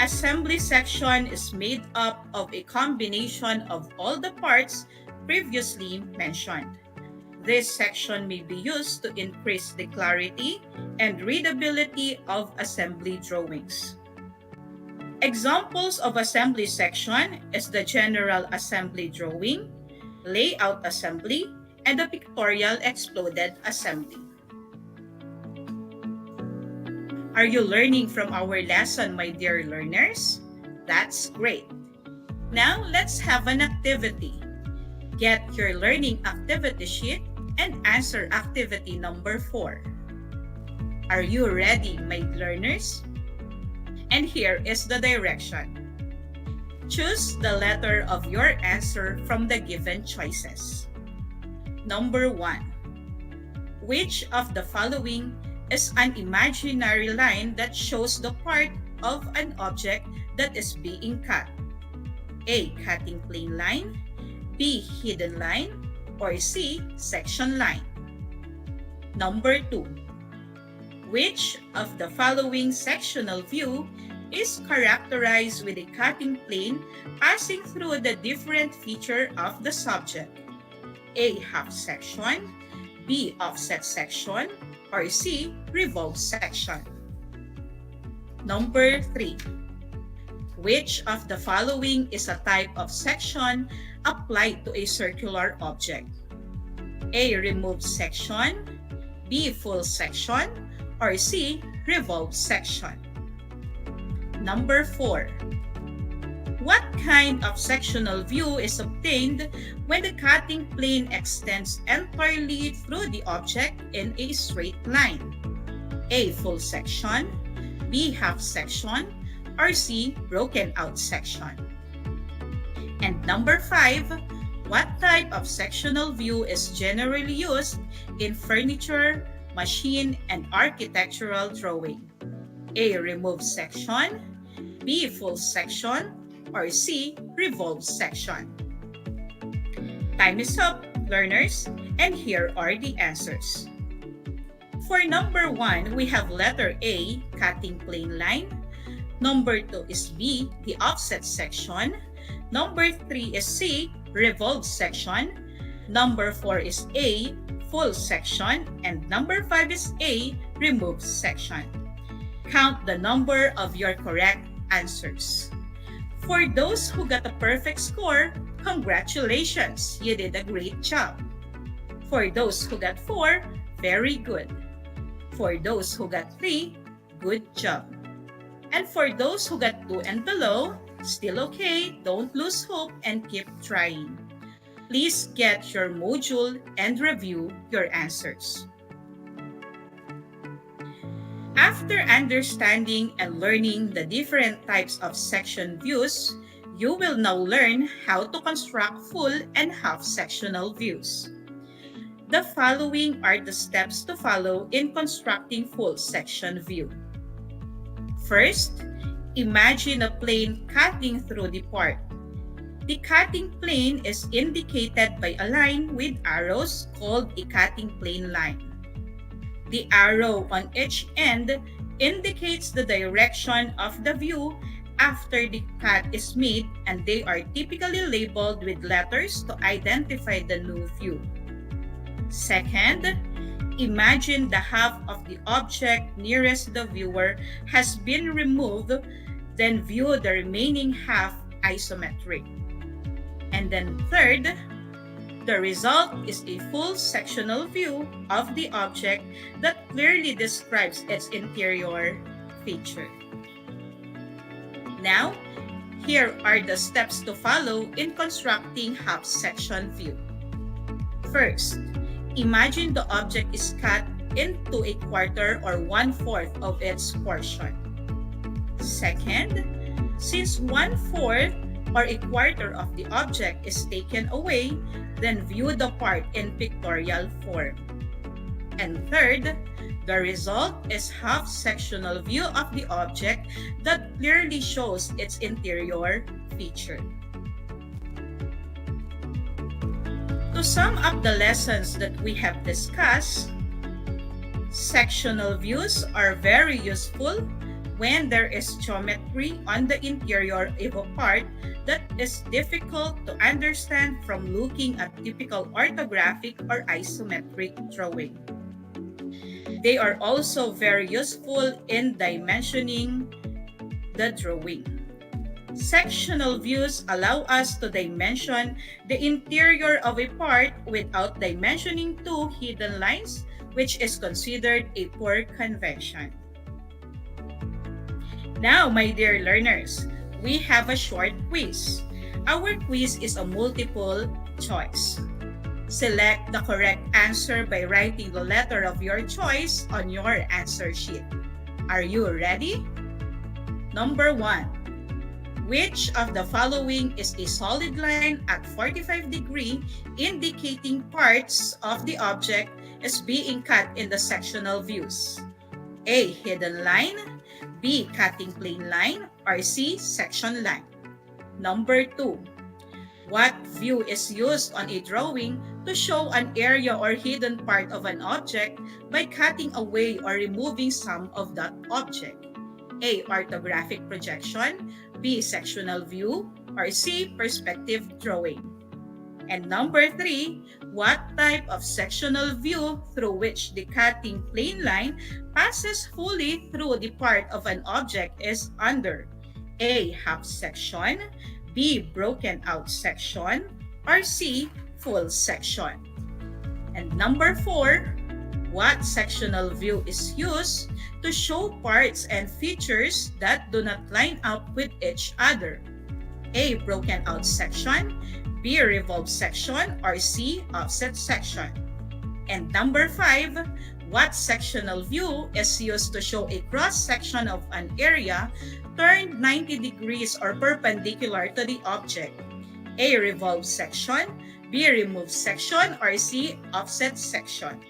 Assembly section is made up of a combination of all the parts previously mentioned. This section may be used to increase the clarity and readability of assembly drawings. Examples of assembly section is the general assembly drawing, layout assembly, and the pictorial exploded assembly. Are you learning from our lesson, my dear learners? That's great. Now let's have an activity. Get your learning activity sheet and answer activity number 4. Are you ready, my learners? And here is the direction. Choose the letter of your answer from the given choices. Number 1. Which of the following is an imaginary line that shows the part of an object that is being cut? A. Cutting plane line, B. Hidden line, or C. Section line. Number 2. Which of the following sectional view is characterized with a cutting plane passing through the different feature of the subject? A. Half section, B. Offset section, or C. Revolved section. Number 3. Which of the following is a type of section applied to a circular object? A. Removed section, B. Full section, or C. Revolved section. Number 4. What kind of sectional view is obtained when the cutting plane extends entirely through the object in a straight line? A. Full section, B. Half section, or C. Broken out section. And number 5. What type of sectional view is generally used in furniture, machine, and architectural drawing? A. Removed section, B. Full section, or C. Revolved section. Time is up, learners, and here are the answers. For number 1, we have letter A, cutting plane line. Number 2 is B, the offset section. Number 3 is C, revolved section. Number 4 is A, full section. And number 5 is A, removed section. Count the number of your correct answers. For those who got a perfect score, congratulations! You did a great job. For those who got 4, very good. For those who got 3, good job. And for those who got 2 and below, still okay, don't lose hope and keep trying. Please get your module and review your answers. After understanding and learning the different types of section views, you will now learn how to construct full and half sectional views. The following are the steps to follow in constructing full section view. First, imagine a plane cutting through the part. The cutting plane is indicated by a line with arrows called a cutting plane line. The arrow on each end indicates the direction of the view after the cut is made, and they are typically labeled with letters to identify the new view. Second, imagine the half of the object nearest the viewer has been removed, then view the remaining half isometric. And then third, the result is a full sectional view of the object that clearly describes its interior feature. Now, here are the steps to follow in constructing half-section view. First, imagine the object is cut into a quarter or 1/4 of its portion. Second, since 1/4 or a quarter of the object is taken away, then view the part in pictorial form. And third, the result is half-sectional view of the object that clearly shows its interior feature. To sum up the lessons that we have discussed, sectional views are very useful when there is geometry on the interior of a part that is difficult to understand from looking at typical orthographic or isometric drawing. They are also very useful in dimensioning the drawing. Sectional views allow us to dimension the interior of a part without dimensioning two hidden lines, which is considered a poor convention. Now, my dear learners, we have a short quiz. Our quiz is a multiple choice. Select the correct answer by writing the letter of your choice on your answer sheet. Are you ready? Number 1. Which of the following is a solid line at 45 degrees indicating parts of the object is being cut in the sectional views? A. Hidden line, B. Cutting plane line, or C. Section line. Number 2. What view is used on a drawing to show an area or hidden part of an object by cutting away or removing some of that object? A. Orthographic projection, B. Sectional view, or C. Perspective drawing. And number 3, what type of sectional view through which the cutting plane line passes fully through the part of an object is under? A. Half section, B. Broken out section, or C. Full section. And number 4, what sectional view is used to show parts and features that do not line up with each other? A. Broken out section, B. Revolved section, or C. Offset section. And number 5, what sectional view is used to show a cross-section of an area turned 90 degrees or perpendicular to the object? A. Revolved section, B. Removed section, or C. Offset section.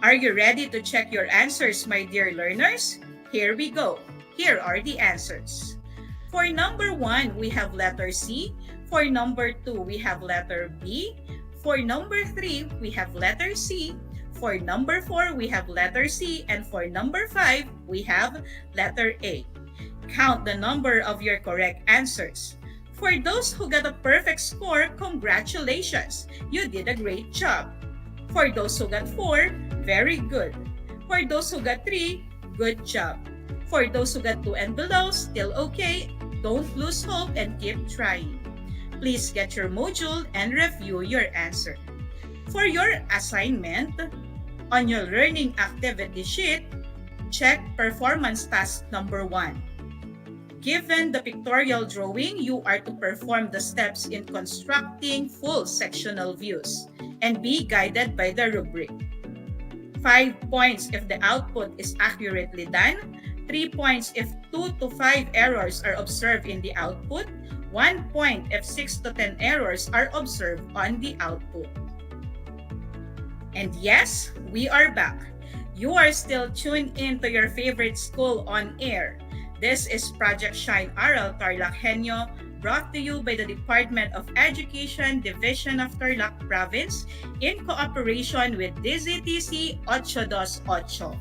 Are you ready to check your answers, my dear learners? Here we go. Here are the answers. For number 1, we have letter C. For number 2, we have letter B. For number 3, we have letter C. For number 4, we have letter C. And for number 5, we have letter A. Count the number of your correct answers. For those who got a perfect score, congratulations! You did a great job. For those who got 4, very good. For those who got 3, good job. For those who got 2 and below, still okay. Don't lose hope and keep trying. Please get your module and review your answer. For your assignment, on your learning activity sheet, check performance task number 1. Given the pictorial drawing, you are to perform the steps in constructing full sectional views and be guided by the rubric. 5 points if the output is accurately done, 3 points if 2 to 5 errors are observed in the output, 1 point if 6 to 10 errors are observed on the output. And yes, we are back. You are still tuned in to your favorite school on air. This is Project Shine Aral TarlakHenyo, brought to you by the Department of Education Division of Tarlac Province in cooperation with DZTC 828.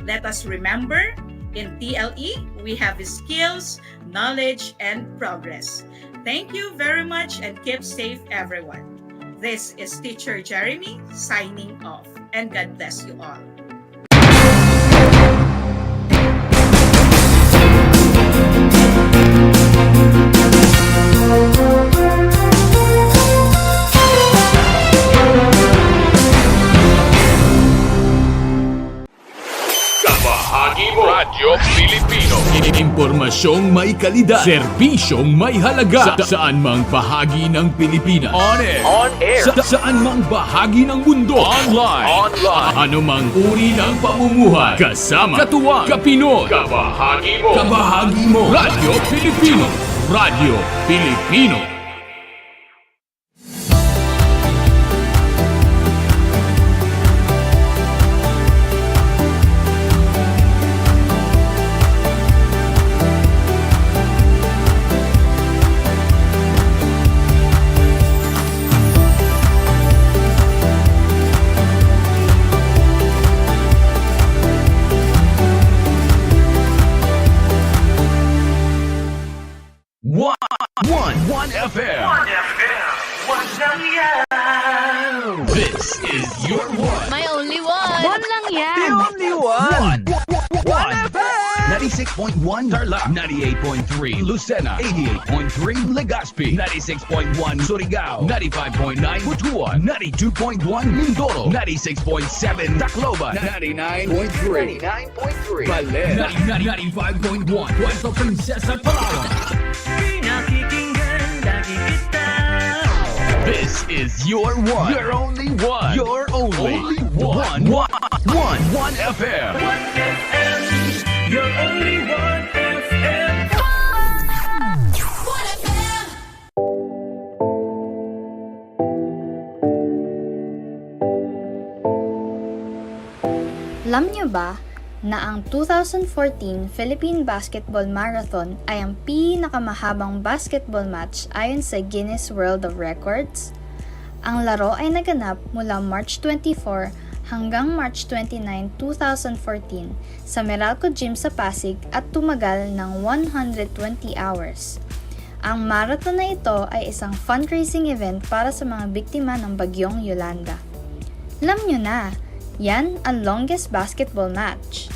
Let us remember, in TLE, we have skills, knowledge, and progress. Thank you very much and keep safe, everyone. This is Teacher Jeremy signing off, and God bless you all. Kabahagi mo Radyo Pilipino. Impormasyong may kalidad, serbisyong may halaga, saan mang bahagi ng Pilipinas. On air. Saan mang bahagi ng mundo. Online. Anumang uri ng pamumuhay. Kasama, katuwang, kapinoy. Kabahagi mo Radyo Pilipino. Radyo Pilipino. One FM. One lang yan. This is your one. My only one. One lang yan. The only one. One FM. 96.1 Tarlac, 98.3 Lucena, 88.3 Legazpi, 96.1 Surigao, 95.9 Butuan, 92.1 Mindoro, 96.7 Tacloban, 99.3 Balen, 95.1 Puerto Princesa, Palawan. This is your one. Your only one. Your only one. One FM. One FM. Your only one FM. One FM! Alam niyo ba na ang 2014 Philippine Basketball Marathon ay ang pinakamahabang basketball match ayon sa Guinness World of Records? Ang laro ay naganap mula March 24 hanggang March 29, 2014 sa Meralco Gym sa Pasig at tumagal ng 120 hours. Ang marathon na ito ay isang fundraising event para sa mga biktima ng bagyong Yolanda. Alam nyo na, yan ang longest basketball match.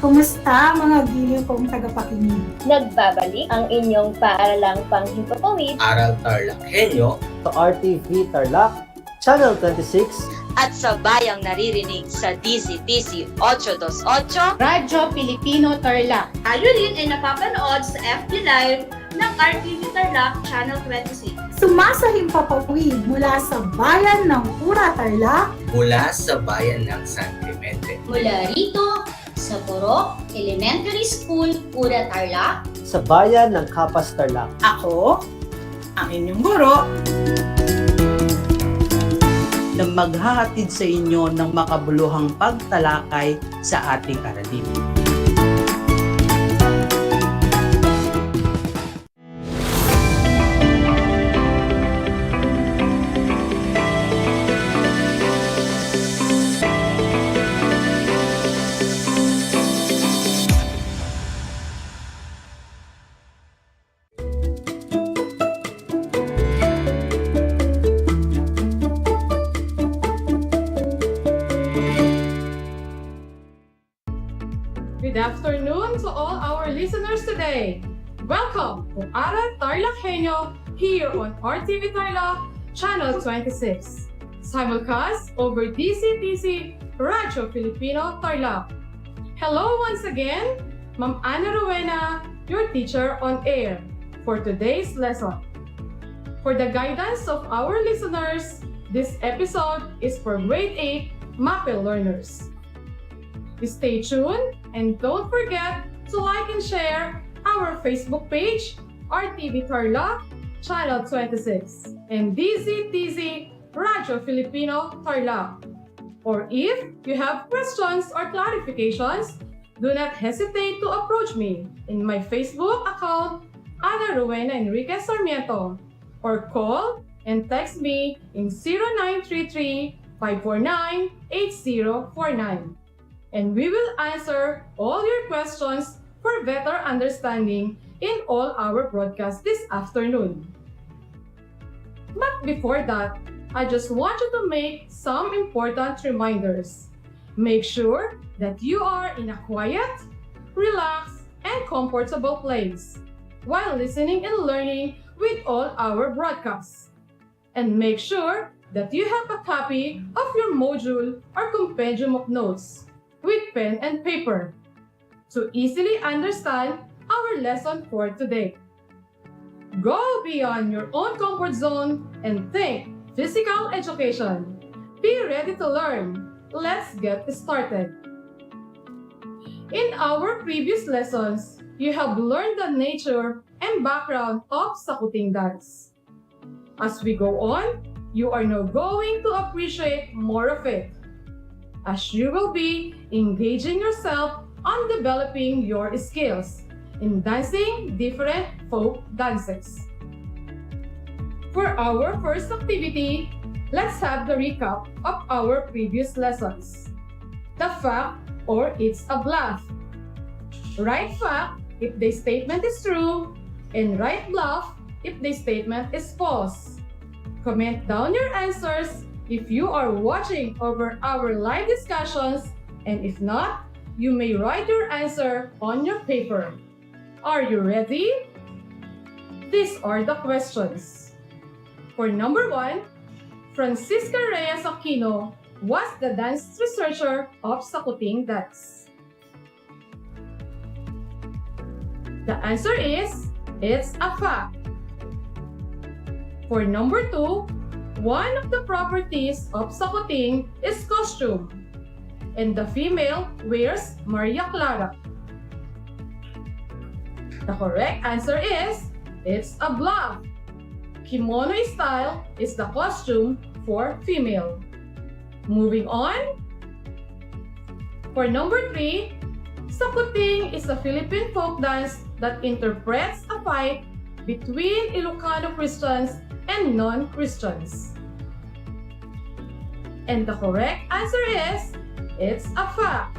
Kumusta mga giliw kong tagapakinig? Nagbabalik ang inyong paaralang panghimpapawid. Aral TarlakHenyo Sa RTV Tarlac, Channel 26, At sa bayang naririnig sa DZTC 828. Radyo Pilipino Tarlac. Tayo rin ay napapanood sa FB Live ng RTV Tarlac Channel 26. Sumasahimpapawid mula sa bayan ng Pura Tarlac, mula sa bayan ng San Clemente. Mula rito sa Purok Elementary School, Pura Tarlac. sa bayan ng Kapas Tarlac. Ako, ang inyong guro, na maghahatid sa inyo ng makabuluhang pagtalakay sa ating aralin. Good afternoon to all our listeners today. Welcome to Aral TarlakHenyo here on RTV Tarlac, Channel 26. Simulcast over DCTC Radyo Filipino Tarlac. Hello once again, Ma'am Ana Rowena, your teacher on air, for today's lesson. For the guidance of our listeners, this episode is for Grade 8 MAPE learners. Stay tuned and don't forget to like and share our Facebook page, RTV Tarlac, Channel 26, and DZTZ Radio Filipino Tarlac. Or if you have questions or clarifications, do not hesitate to approach me in my Facebook account, Ana Rowena Enriquez Sarmiento, or call and text me in 0933-549-8049. And we will answer all your questions for better understanding in all our broadcasts this afternoon. But before that, I just want you to make some important reminders. Make sure that you are in a quiet, relaxed, and comfortable place while listening and learning with all our broadcasts. And make sure that you have a copy of your module or compendium of notes with pen and paper to easily understand our lesson for today. Go beyond your own comfort zone and think physical education. Be ready to learn. Let's get started. In our previous lessons, you have learned the nature and background of sakuting dance. As we go on, you are now going to appreciate more of it, as you will be engaging yourself on developing your skills in dancing different folk dances. For our first activity, let's have the recap of our previous lessons. The fact or it's a bluff. Right fact if the statement is true, and right bluff if the statement is false. Comment down your answers if you are watching over our live discussions, and if not, you may write your answer on your paper. Are you ready? These are the questions. For number 1, Francisca Reyes Aquino was the dance researcher of sakuting dance. The answer is, it's a fact. For number 2, one of the properties of sakuting is costume, and the female wears Maria Clara. The correct answer is, it's a bluff. Kimono style is the costume for female. Moving on. For number 3, sakuting is a Philippine folk dance that interprets a fight between Ilocano Christians and non-Christians. And the correct answer is, it's a fact.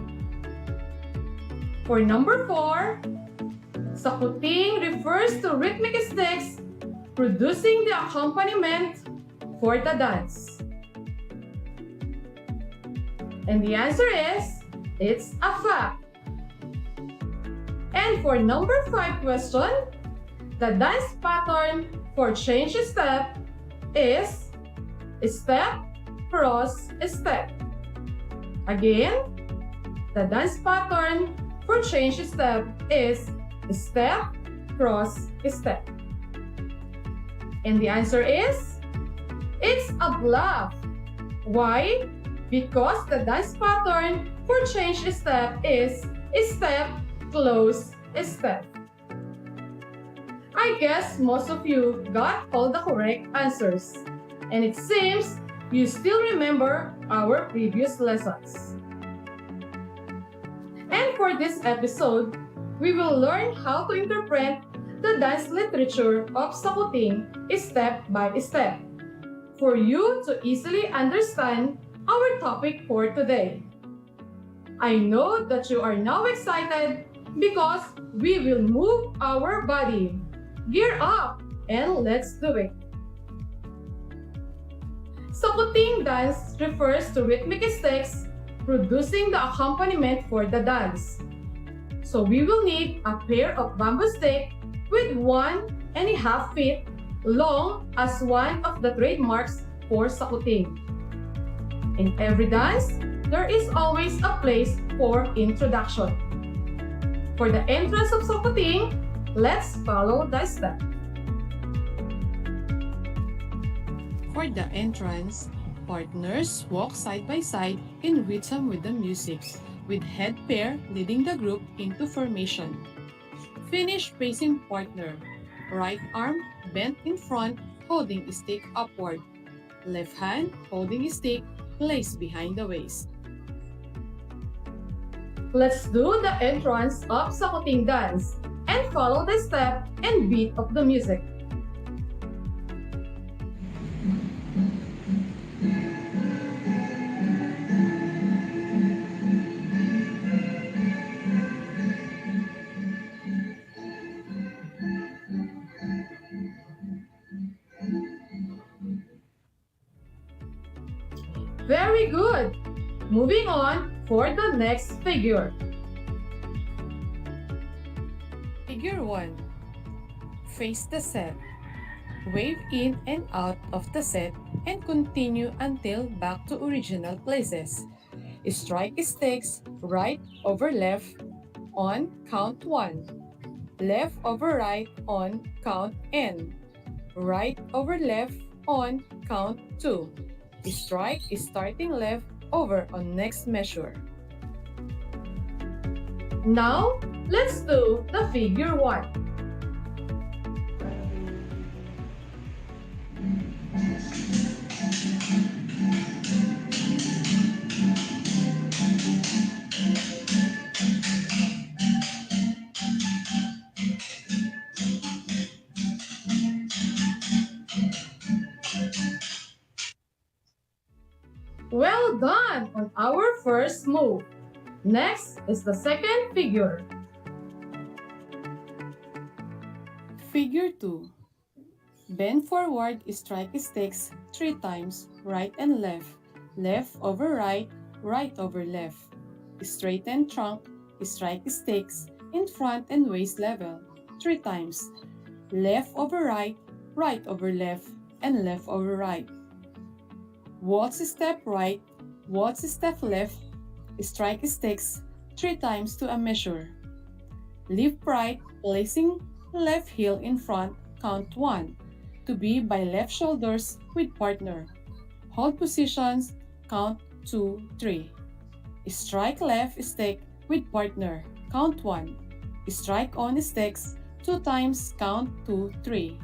For number 4, sakuting refers to rhythmic sticks producing the accompaniment for the dance. And the answer is, it's a fact. And for number 5 question, the dance pattern for change step is step, cross, step. Again, the dance pattern for change step is step, cross, step. And the answer is, it's a bluff. Why? Because the dance pattern for change step is step, close, step. I guess most of you got all the correct answers. And it seems you still remember our previous lessons. And for this episode, we will learn how to interpret the dance literature of sakuting step by step for you to easily understand our topic for today. I know that you are now excited because we will move our body. Gear up and let's do it. Sakuting dance refers to rhythmic sticks producing the accompaniment for the dance. So we will need a pair of bamboo sticks with 1.5 feet long as one of the trademarks for sakuting. In every dance, there is always a place for introduction. For the entrance of sakuting, let's follow the step. For the entrance, partners walk side by side in rhythm with the music, with head pair leading the group into formation. Finish facing partner. Right arm bent in front, holding stick upward. Left hand holding stick placed behind the waist. Let's do the entrance of Sakuting dance and follow the step and beat of the music. Very good! Moving on for the next figure. Figure 1. Face the set. Wave in and out of the set and continue until back to original places. Strike sticks right over left on count 1. Left over right on count N. Right over left on count 2. Strike starting left over on next measure. Now, let's do the figure 1. Well done on our first move. Next is the second figure. Figure 2. Bend forward, strike sticks 3 times, right and left. Left over right, right over left. Straighten trunk, strike sticks in front and waist level 3 times. Left over right, right over left, and left over right. Waltz step right, waltz step left, strike sticks 3 times to a measure. Lift right, placing left heel in front, count 1, to be by left shoulders with partner. Hold positions, count 2, 3. Strike left stick with partner, count 1. Strike on sticks 2 times, count 2, 3.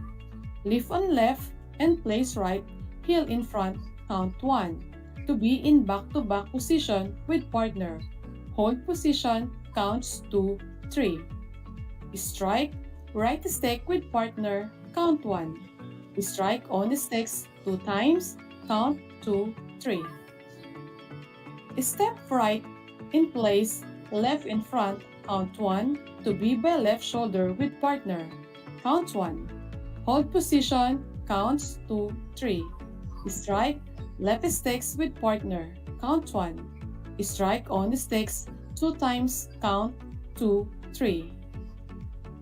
Lift on left and place right, heel in front, count 1, to be in back-to-back position with partner. Hold position, counts 2, 3. Strike right stick with partner, count 1. Strike on the sticks 2 times, count 2, 3. Step right in place, left in front, count 1, to be by left shoulder with partner, count 1. Hold position, counts 2, 3. Strike left sticks with partner, count 1. Strike on the sticks 2 times, count 2, 3.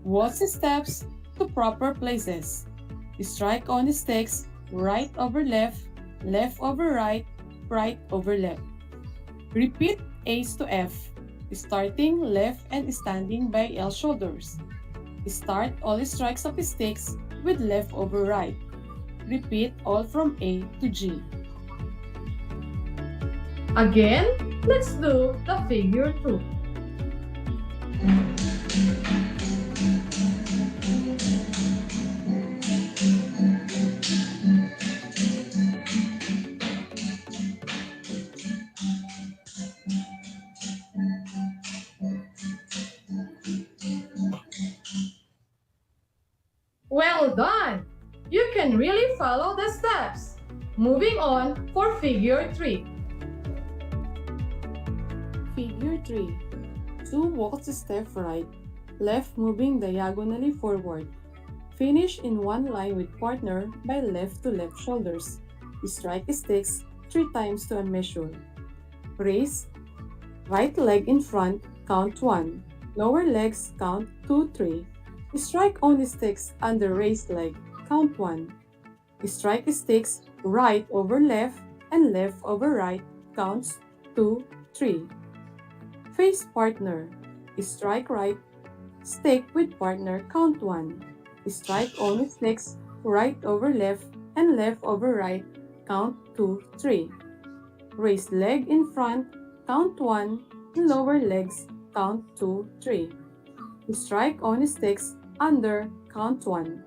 Waltz steps to proper places. Strike on the sticks right over left, left over right, right over left. Repeat A's to F, starting left and standing by L shoulders. Start all strikes of sticks with left over right. Repeat all from A to G. Again, let's do the figure 2. Well done! You can really follow the steps. Moving on for figure 3. Figure 3. 2 waltz step right, left moving diagonally forward. Finish in one line with partner by left to left shoulders. Strike sticks 3 times to a measure. Raise right leg in front, count 1. Lower legs, count 2, 3. Strike on the sticks under raised leg, count 1. Strike sticks right over left and left over right, counts 2, 3. Face partner. Strike right, stick with partner, count 1. Strike on the sticks right over left and left over right, count 2, 3. Raise leg in front, count 1. Lower legs, count 2, 3. Strike on the sticks under, count 1.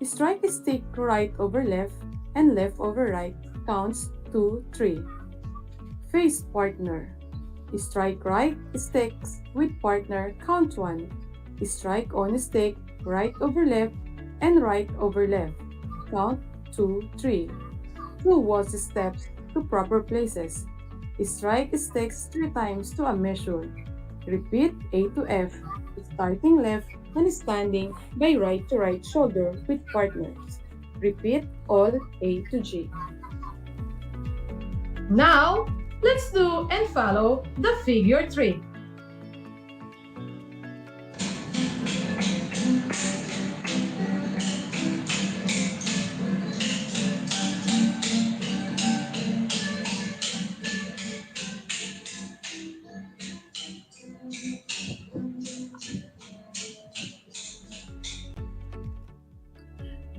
Strike a stick right over left and left over right counts 2, 3. Face partner. Strike right sticks with partner count 1. Strike on a stick right over left and right over left count 2, 3. 2 waltz steps to proper places. Strike sticks 3 times to a measure. Repeat A to F, starting left and standing by right to right shoulder with partners. Repeat all A to G. Now, let's do and follow the figure 3.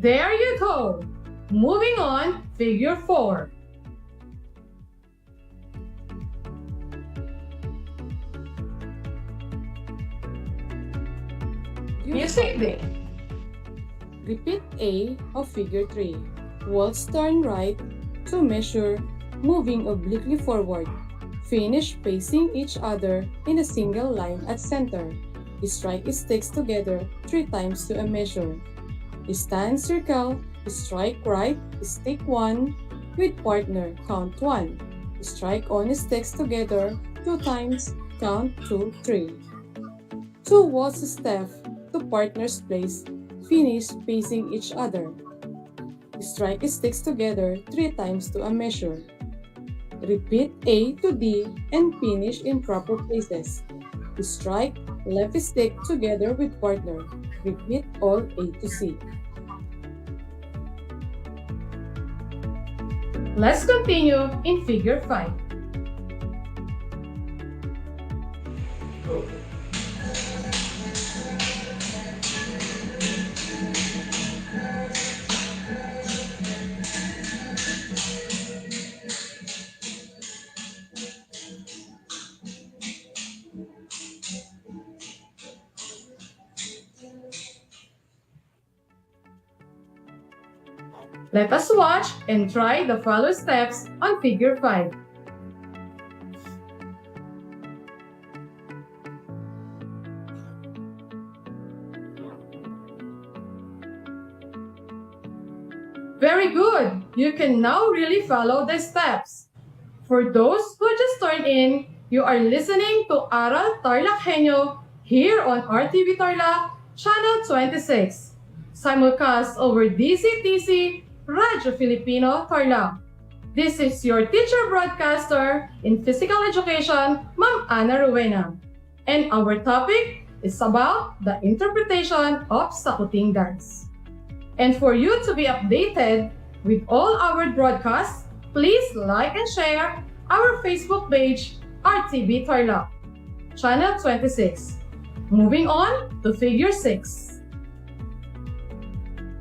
There you go! Moving on, figure 4. Music day. Repeat A of figure 3. Waltz turn right to measure, moving obliquely forward. Finish facing each other in a single line at center. Strike sticks together 3 times to a measure. Stand circle, strike right, stick 1, with partner, count 1. Strike on sticks together 2 times, count 2, 3. 2 waltz step to partner's place, finish facing each other. Strike sticks together 3 times to a measure. Repeat A to D and finish in proper places. Strike left stick together with partner. Repeat all A to C. Let's continue in figure 5. Let us watch and try the follow steps on figure 5. Very good! You can now really follow the steps. For those who just turned in, you are listening to Aral TarlakHenyo here on RTV Tarlac, Channel 26. Simulcast over DCTC, Radyo Filipino, Tarlac. This is your teacher broadcaster in physical education, Ma'am Ana Rowena. And our topic is about the interpretation of sakuting dance. And for you to be updated with all our broadcasts, please like and share our Facebook page, RTV Tarlac, Channel 26. Moving on to figure 6.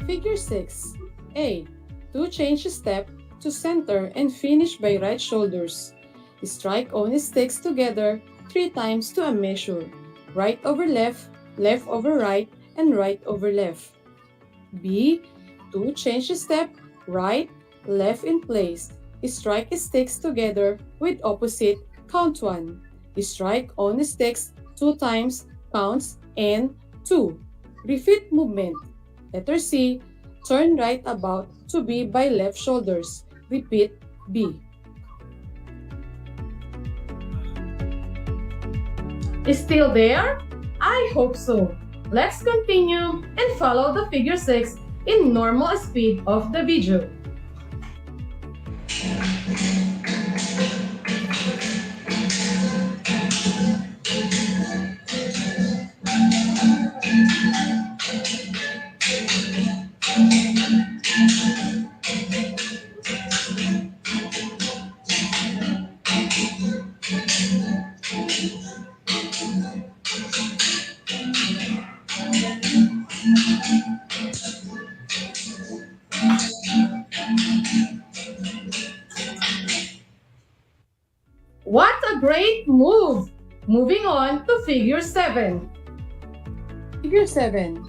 Figure 6. A. 2 change step to center and finish by right shoulders. Strike on sticks together 3 times to a measure. Right over left, left over right, and right over left. B. 2 change step, right, left in place. Strike sticks together with opposite, count 1. Strike on sticks 2 times, counts, and 2. Repeat movement. Letter C. Turn right about to be by left shoulders. Repeat B. Is still there? I hope so. Let's continue and follow the figure 6 in normal speed of the video. What a great move! Moving on to figure 7. Figure 7.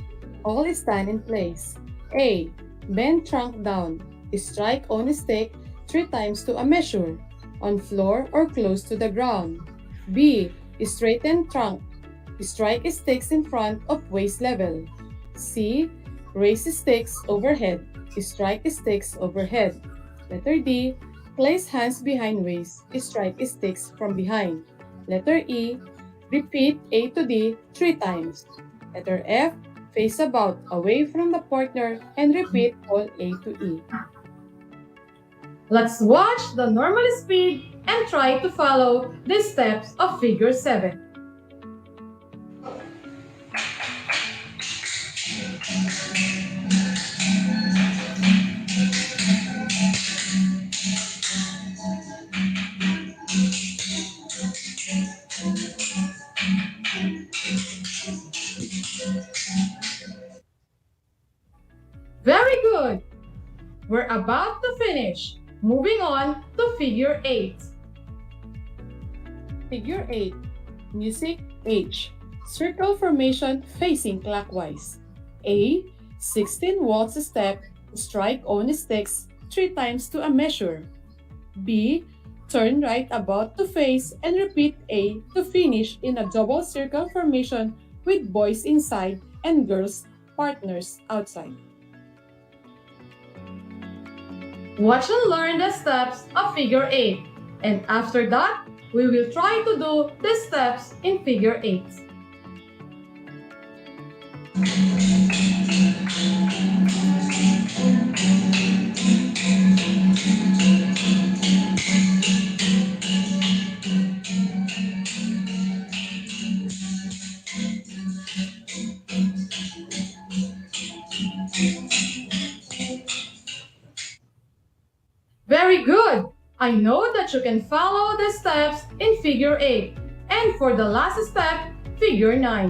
All stand in place. A. Bend trunk down. Strike on stick 3 times to a measure, on floor or close to the ground. B. Straighten trunk. Strike sticks in front of waist level. C. Raise sticks overhead. Strike sticks overhead. Letter D. Place hands behind waist. Strike sticks from behind. Letter E. Repeat A to D 3 times. Letter F. Face about away from the partner and repeat all A to E. Let's watch the normal speed and try to follow the steps of figure 7. Very good! We're about to finish. Moving on to figure 8. Figure 8. Music H. Circle formation facing clockwise. A. 16 waltz step. Strike on sticks 3 times to a measure. B. Turn right about to face and repeat A to finish in a double circle formation with boys inside and girls partners outside. Watch and learn the steps of figure 8, and after that, we will try to do the steps in figure 8. Very good! I know that you can follow the steps in figure 8. And for the last step, figure 9.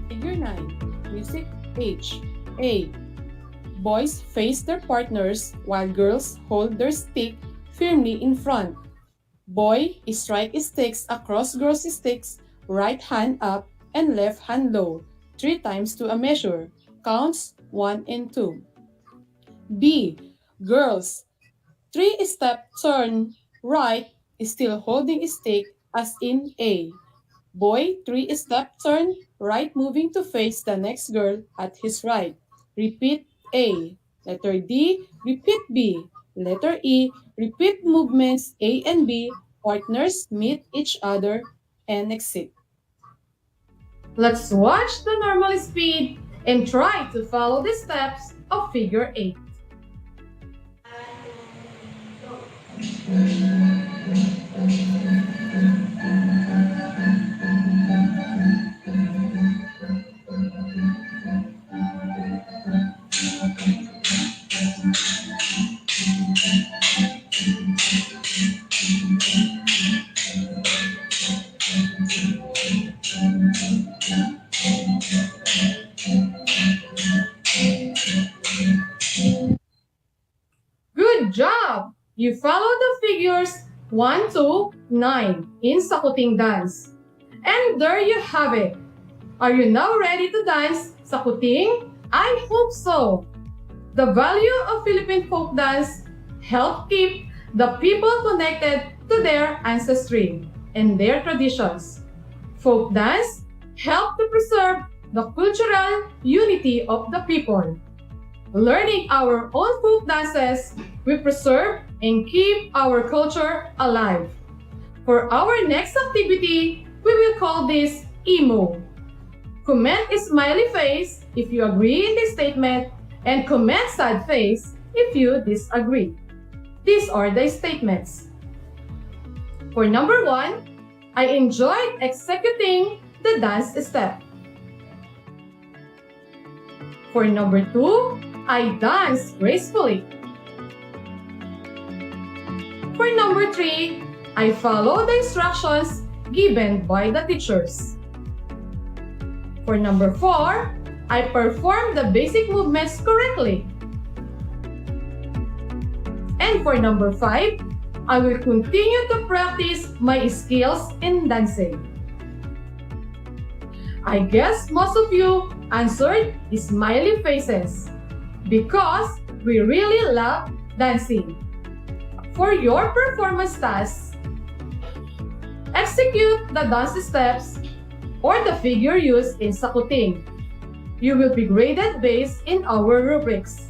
Figure 9. Music H. A. Boys face their partners while girls hold their stick firmly in front. Boy strike sticks across girls' sticks, right hand up and left hand low, 3 times to a measure. Counts 1 and 2. B. Girls, 3-step turn right, still holding stick as in A. Boy, 3-step turn right, moving to face the next girl at his right. Repeat A. Letter D, repeat B. Letter E, repeat movements A and B. Partners meet each other and exit. Let's watch the normal speed and try to follow the steps of figure 8. Good job! You follow the figures 1 to 9 in Sakuting dance. And there you have it. Are you now ready to dance Sakuting? I hope so. The value of Philippine folk dance help keep the people connected to their ancestry and their traditions. Folk dance help to preserve the cultural unity of the people. Learning our own folk dances, we preserve and keep our culture alive. For our next activity, we will call this EMO. Comment a smiley face if you agree in this statement and comment sad face if you disagree. These are the statements. For number 1, I enjoyed executing the dance step. For number 2, I danced gracefully. For number 3, I followed the instructions given by the teachers. For number 4, I performed the basic movements correctly. And for number 5, I will continue to practice my skills in dancing. I guess most of you answered smiley faces because we really love dancing. For your performance task, execute the dance steps or the figure used in sakuting. You will be graded based in our rubrics.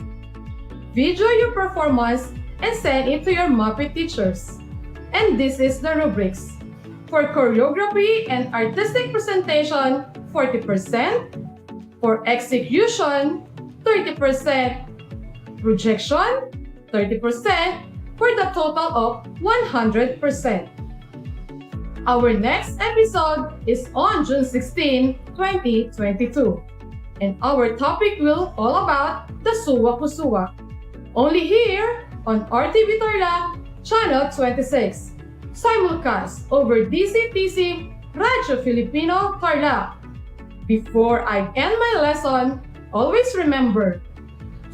Video your performance and send it to your Muppet teachers. And this is the rubrics. For choreography and artistic presentation, 40%. For execution, 30%. Projection, 30%. For the total of 100%. Our next episode is on June 16, 2022. And our topic will all about the Suwa Kusuwa. Only here on RTV Tarlac, Channel 26. Simulcast over DCTC Radio Filipino Tarlac. Before I end my lesson, always remember,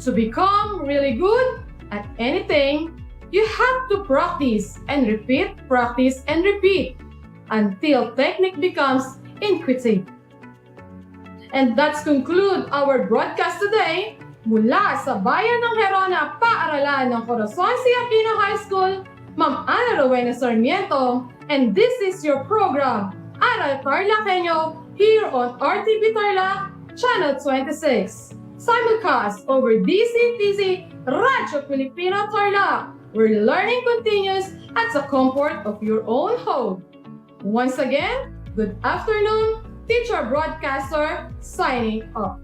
to become really good at anything, you have to practice and repeat until technique becomes intuitive. And that's conclude our broadcast today mula sa Bayan ng Herona, Paaralan ng Corazon C. Aquino High School, Ma'am Ana Rowena Sarmiento, and this is your program, Aral TarlakHenyo, here on RTV Tarlac, Channel 26. Simulcast over DCTC Radio Filipino Tarlac, where learning continues at the comfort of your own home. Once again, good afternoon, teacher broadcaster signing off.